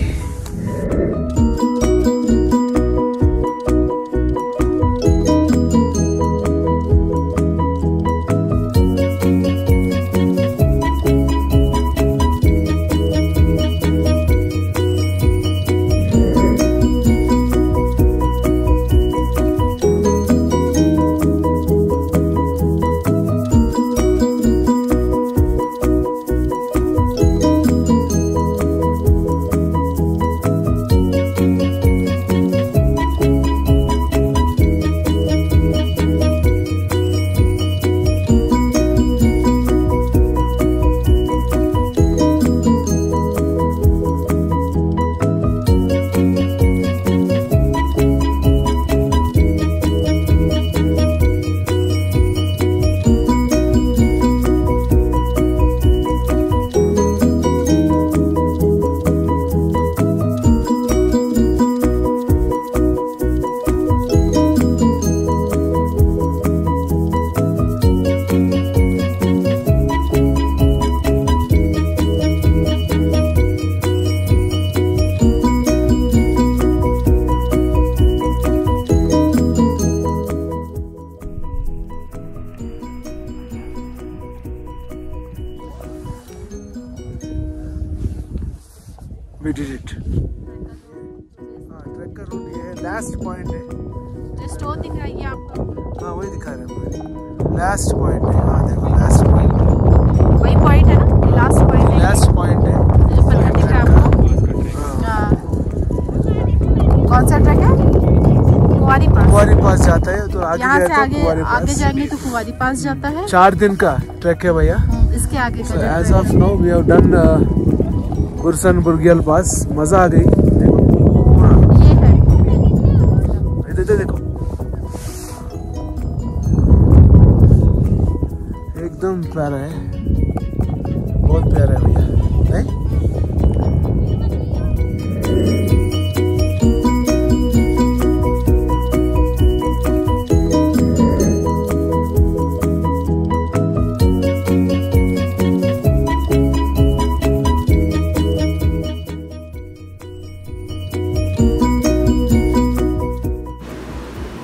We did it. Trek का रूट ये है, लास्ट पॉइंट है. जस्ट वो दिखाइए आपको. हाँ वही दिखा रहे हैं. लास्ट पॉइंट है. हाँ देखो लास्ट पॉइंट. वही पॉइंट है ना, लास्ट पॉइंट है. लास्ट पॉइंट है. जो पत्थर दिख रहा है आपको. हाँ. कौन सा ट्रैक है? कुंवारी पास. कुंवारी पास जाता है तो आगे यहाँ से जाए तो आगे कुंवारी आगे पास. जाएंगे तो कुंवारी पास जाता है. 4 दिन का ट्रैक है भैया. इसके आगे का जाता एज है. Of now we have done Gursan Bugyal pass. मजा आ गई. देखो पूरा ये है. इधर देखो एकदम प्यारा है. बहुत प्यारा है भैया. नहीं?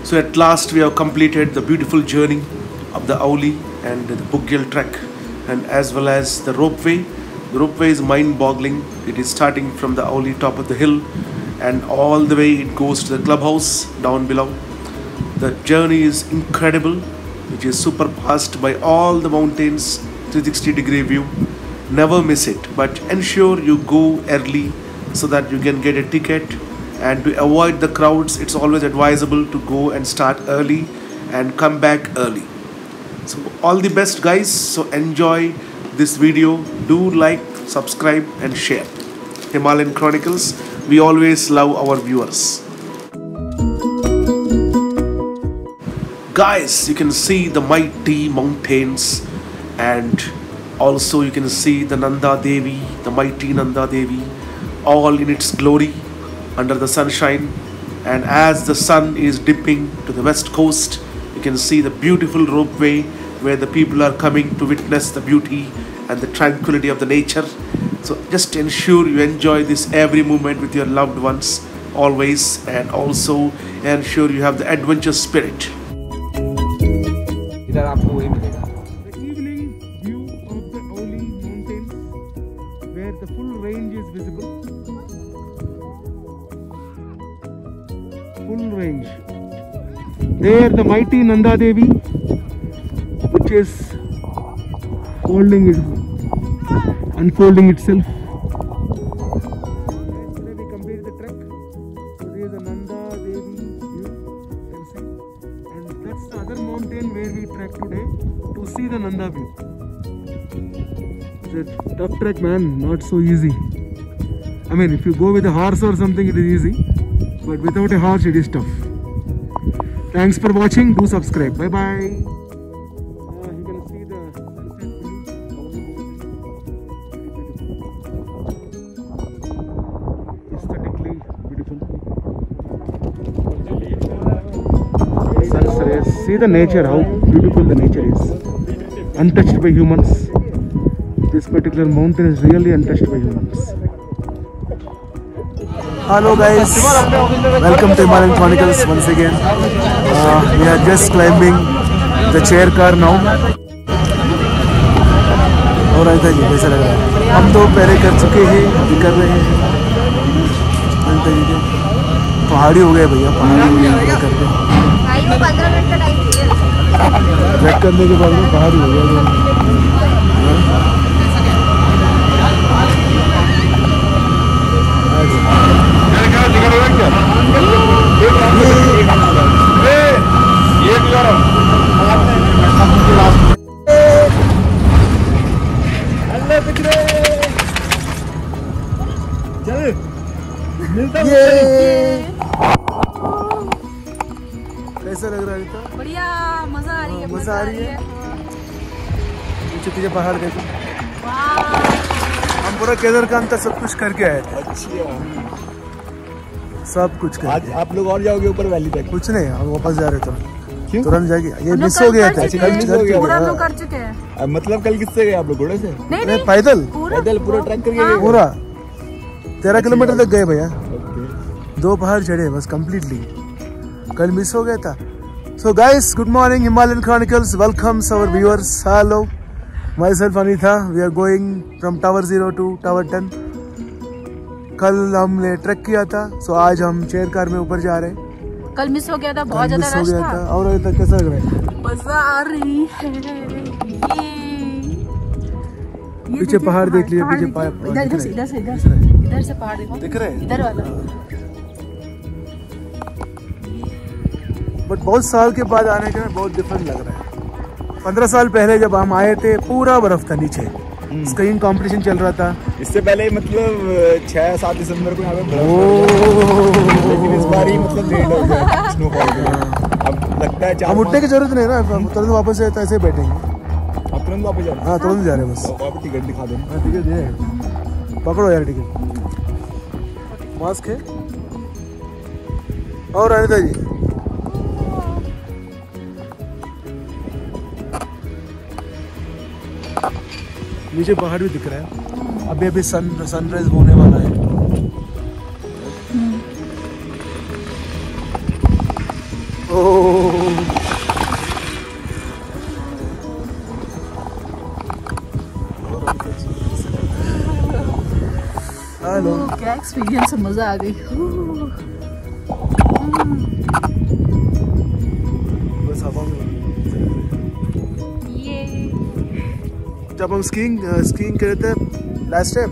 So at last we have completed the beautiful journey of the Auli and the Bugel trek, and as well as the ropeway. The ropeway is mind-boggling. It is starting from the Auli top of the hill and all the way it goes to the clubhouse down below. The journey is incredible, which is superpassed by all the mountains, 360-degree view. Never miss it, but ensure you go early so that you can get a ticket. And to avoid the crowds, it's always advisable to go and start early and come back early. So all the best, guys. So enjoy this video. Do like, subscribe and share. Himalayan Chronicles, we always love our viewers. Guys, you can see the mighty mountains, and also you can see the Nanda Devi, the mighty Nanda Devi, all in its glory under the sunshine. And as the sun is dipping to the west coast, you can see the beautiful ropeway where the people are coming to witness the beauty and the tranquility of the nature. So just ensure you enjoy this every moment with your loved ones always, and also ensure you have the adventure spirit. इधर आपको वही मिलेगा. The evening view of the Auli mountains, where the full range is visible. Full range. There, the mighty Nanda Devi, which is unfolding itself. Today we complete the trek. So there is the Nanda Devi view, you can see, and that's the other mountain where we trek today to see the Nanda view. It's a tough trek, man. Not so easy. I mean, if you go with a horse or something, it is easy, but without a horse, it is tough. Thanks for watching. Do subscribe. Bye bye. You can see the sunset view. Aesthetically beautiful. Sunset rays. See the nature, how beautiful the nature is. Untouched by humans. This particular mountain is really untouched by humans. Hello guys, welcome to Himalayan Chronicles once again. We are just climbing the chair car now. और ऐसा जी कैसा लग रहा है? हम तो पहले कर चुके हैं, अभी कर रहे हैं. पहाड़ी हो गए भैया, पहाड़ी हो गए करके. 15 मिनट का टाइम चाहिए. ट्रैक करने के बाद में पहाड़ी हो गया. कैसा लग रहा है? बढ़िया, मजा आ रही है. मजा आ रही है. पीछे पहाड़ देखो. हम पूरा केदारकांत तक सब कुछ करके आए थे. सब कुछ करके. आज आप लोग और जाओगे ऊपर वैली तक? कुछ नहीं, हम वापस जा रहे थे. क्यों? तुरंत जाके ये मिस हो गया था. पूरा हम लोग कर चुके हैं. मतलब कल किससे गए आप लोग? घोड़े से? नहीं, पैदल पूरा ट्रैक करके गए? पूरा 13 किलोमीटर तक गए भैया. 2 पहाड़ चढ़े बस कंप्लीटली. कल मिस हो गया था. So guys, good morning, Himalayan Chronicles. Welcome our viewers. Hello, myself Anitha. We are going from Tower 0 to Tower 10. कल हमने ट्रैक किया था, so आज हम चेयर कार में ऊपर जा रहे हैं. कल मिस हो गया था, बहुत ज्यादा रश था. और अभी तक कैसा लग रहा है? मजा आ रही है. ये पीछे पहाड़ देख लिए. पीछे इधर से पहाड़ देखो. दिख रहे हैं. इधर वाला. बट बहुत साल के बाद आने के बहुत डिफरेंट लग रहा है. 15 साल पहले जब हम आए थे पूरा बर्फ था नीचे. स्कीइंग कंपटीशन चल रहा था. इससे पहले मतलब 6-7 दिसंबर को यहाँ पे लेकिन इस बार ही मतलब लेट हो गया स्नोफॉल के. अब लगता है हम उठने की जरूरत नहीं ना, तुरंत वापस आए तो ऐसे बैठेंगे. आप तुरंत वापस जा रहे? हाँ, तुरंत जा रहे हैं बस. आप टिकट दिखा देना. टिकट है, पकड़ो यार टिकट. मास्क है. और अनिता जी नीचे पहाड़ भी दिख रहा है. अभी अभी सनराइज होने वाला है. ओह क्या एक्सपीरियंस है, मजा आ गई। बस हवा में ये जब हम स्कीइंग कर रहे थे लास्ट टाइम,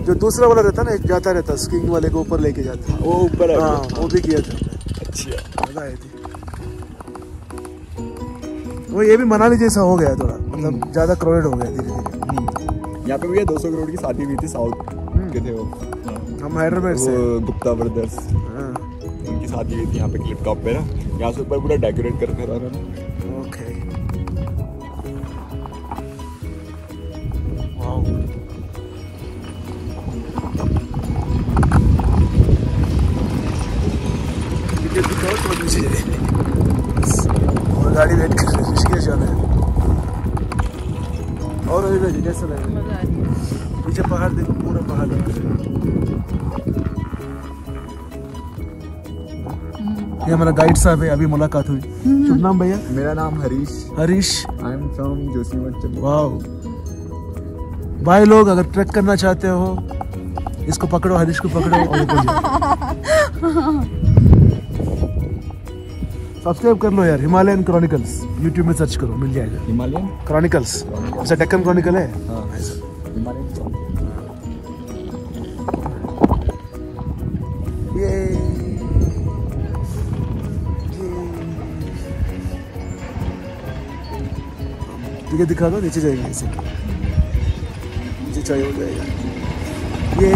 जो दूसरा वाला रहता ना, एक जाता रहता स्कीइंग वाले को ऊपर लेके जाता, वो ऊपर है। हाँ वो भी किया था। अच्छा, मजा आई थी। वो ये भी मनाली जैसा हो गया थोड़ा, मतलब ज्यादा क्राउडेड हो गया धीरे धीरे। यहाँ पे भैया 200 करोड़ की शादी हुई थी, साउथ के थे वो। हम हैदराबाद से, वो गुप्ता ब्रदर्स, हाँ उनकी शादी हुई थी यहाँ पे क्लिप टॉप पे ना। यहाँ से ऊपर पूरा डेकोरेट करके रहा था। Okay wow. टिकट दिखाओ तो नीचे जाएंगे और गाड़ी वेट कर रही है, ऋषिकेश जाना है। और जी कैसा लग रहा है? मजा आ रही है। पीछे पहाड़ देखो, पूरा पहाड़ है। ये हमारा गाइड साहब है, अभी मुलाकात हुई। शुभ नाम भैया? मेरा नाम Harish, Harish. I am from Joshimath. Wow भाई लोग, अगर ट्रैक करना चाहते हो इसको पकड़ो, हरीश को पकड़ो और ऊपर जाओ। सब्सक्राइब कर लो यार, हिमालयन क्रॉनिकल्स यूट्यूब में सर्च करो, मिल जाएगा। हिमालयन क्रॉनिकल्स, जैसे डेक्कन क्रॉनिकल है। हाँ, हिमालयन। ये ठीक है, दिखा दो, नीचे जाएंगे ऐसे, नीचे चाहिए हो जाएगा। ये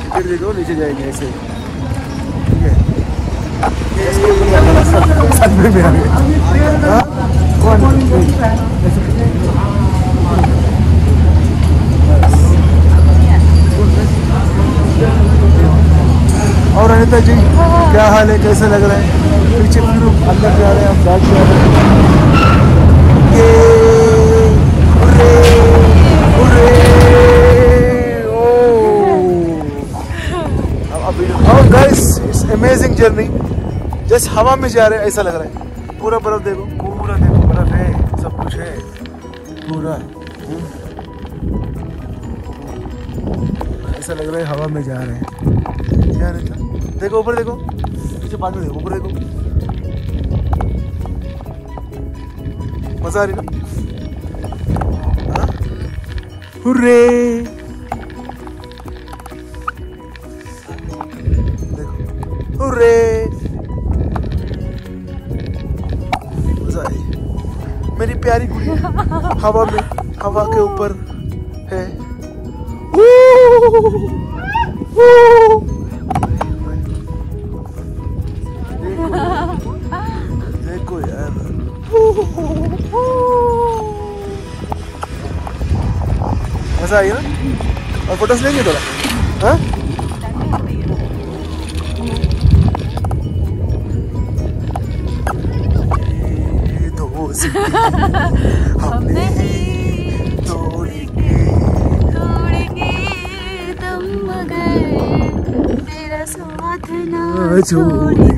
टिकट देखो, नीचे जाएंगे ऐसे, ठीक है। साथ में भी आ गए। हाँ? कौन? और अनिता जी क्या हाल है, कैसे लग रहा है? पीछे अंदर जा रहे हैं हम, बैठ जा रहे हैं। ये उरे, उरे, ओह guys, it's amazing journey. Just हवा में जा रहे हैं ऐसा लग रहा है। पूरा बर्फ देखो, पूरा देखो, बर्फ है, सब कुछ है पूरा। ऐसा लग रहा है हवा में जा रहे हैं। क्या रहता? देखो ऊपर देखो, पीछे बाद में देखो, ऊपर देखो, मजा आ रही ना? हाँ? हुर्रे! देखो, हुर्रे! मजा आई। मेरी प्यारी गुड़िया हवा में, हवा के ऊपर है। देखो यार, मजा आई ना? और फोटोज लेंगे थोड़ा? हाँ? हमने तोड़ेंगे तुम मगर तेरा साथ ना छोड़ेंगे।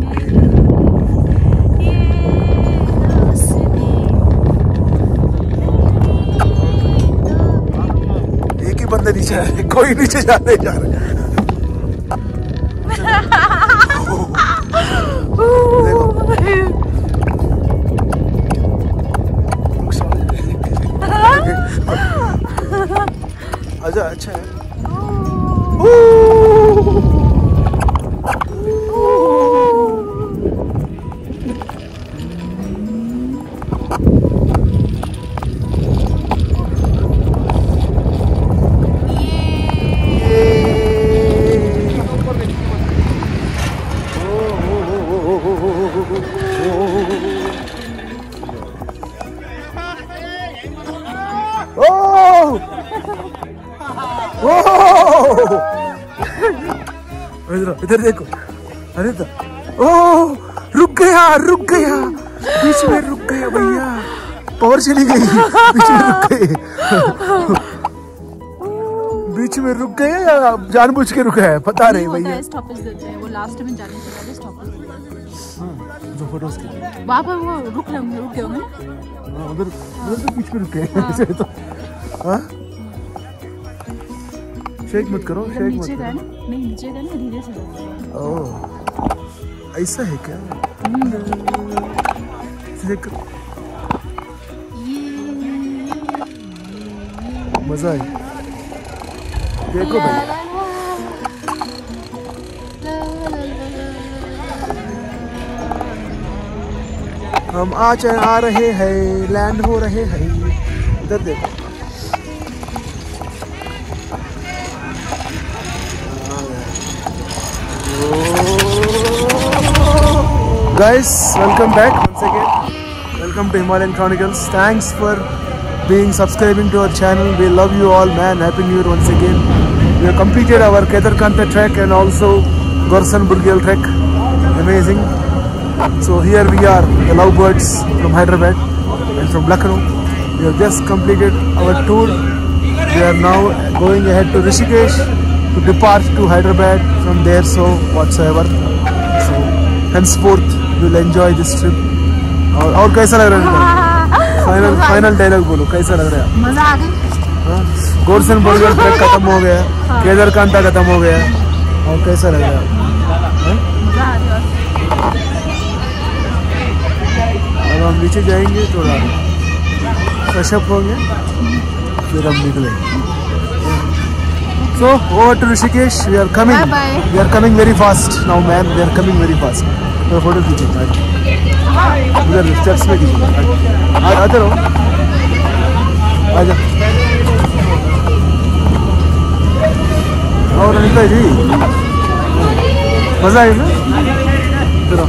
एक ही बंदे नीचे आ रहे, कोई नीचे जाने जा रहे। देखो आजा, अच्छा है। इधर देखो, अरे तो ओह रुक गया, रुक गया, बीच में रुक गया भैया, पावर चली गई, बीच में रुक गए, बीच में रुक गए या जानबूझ के रुका है, पता नहीं भैया। स्टॉपेज देते हैं, वो लास्ट में जाने से पहले स्टॉपेज देते हैं। जो फोटोज के वहाँ पर वो रुक गए होंगे ना? उधर उधर तो बीच में रुके हैं। तो हाँ शेक मत करो, शेक मत नीचे गए करो। ना, नहीं नीचे गए ना, धीरे से जाओ। ओह ऐसा है क्या? शेक मजा आई। देखो भाई हम आ रहे हैं, लैंड हो रहे हैं। इधर देखो guys, welcome back once again. Welcome to Himalayan Chronicles. Thanks for subscribing to our channel. We love you all, man. Happy New Year once again. We have completed our Kedarkanta trek and also Gorsan Burgel trek. Amazing. So here we are, the lovebirds from Hyderabad and from Lucknow. We have just completed our tour. We are now going ahead to Rishikesh to depart to Hyderabad from there. So whatsoever. So henceforth we will enjoy this trip. और कैसा लग रहा है? Final dialogue बोलो, कैसा लग रहा है? मजा आ गई। गोरसन बर्गर ट्रैक खत्म हो गया, केदारकांता खत्म हो गया, और कैसा लग रहा है? मजा आ गया। अब हम नीचे जाएंगे, थोड़ा फ्रेश अप होंगे, फिर हम निकलेंगे। So over to Rishikesh. We are coming. Bye bye. We are coming very fast now, man. We are coming very fast. तो फोटो खींचेंगे उधर स्टेप्स में खींचेंगे। आते रहो, आजा। और अनिता जी मजा आई ना? चलो।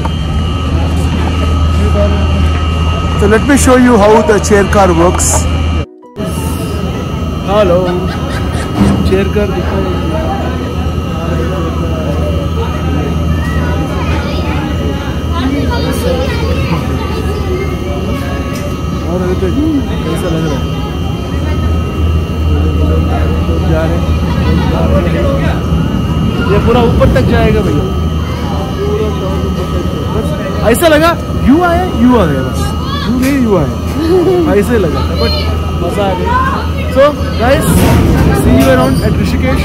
So let me show you how the chair car works. Hello. chair car दिखाई। और अनिता जी कैसा लग रहा है? जा रहे हैं, ये पूरा ऊपर तक जाएगा भैया, बस ऐसा लगा यू आ गए, बस यू नहीं यू आए, ऐसे लगा था, बट मजा आ गया। So guys, see you around at Rishikesh.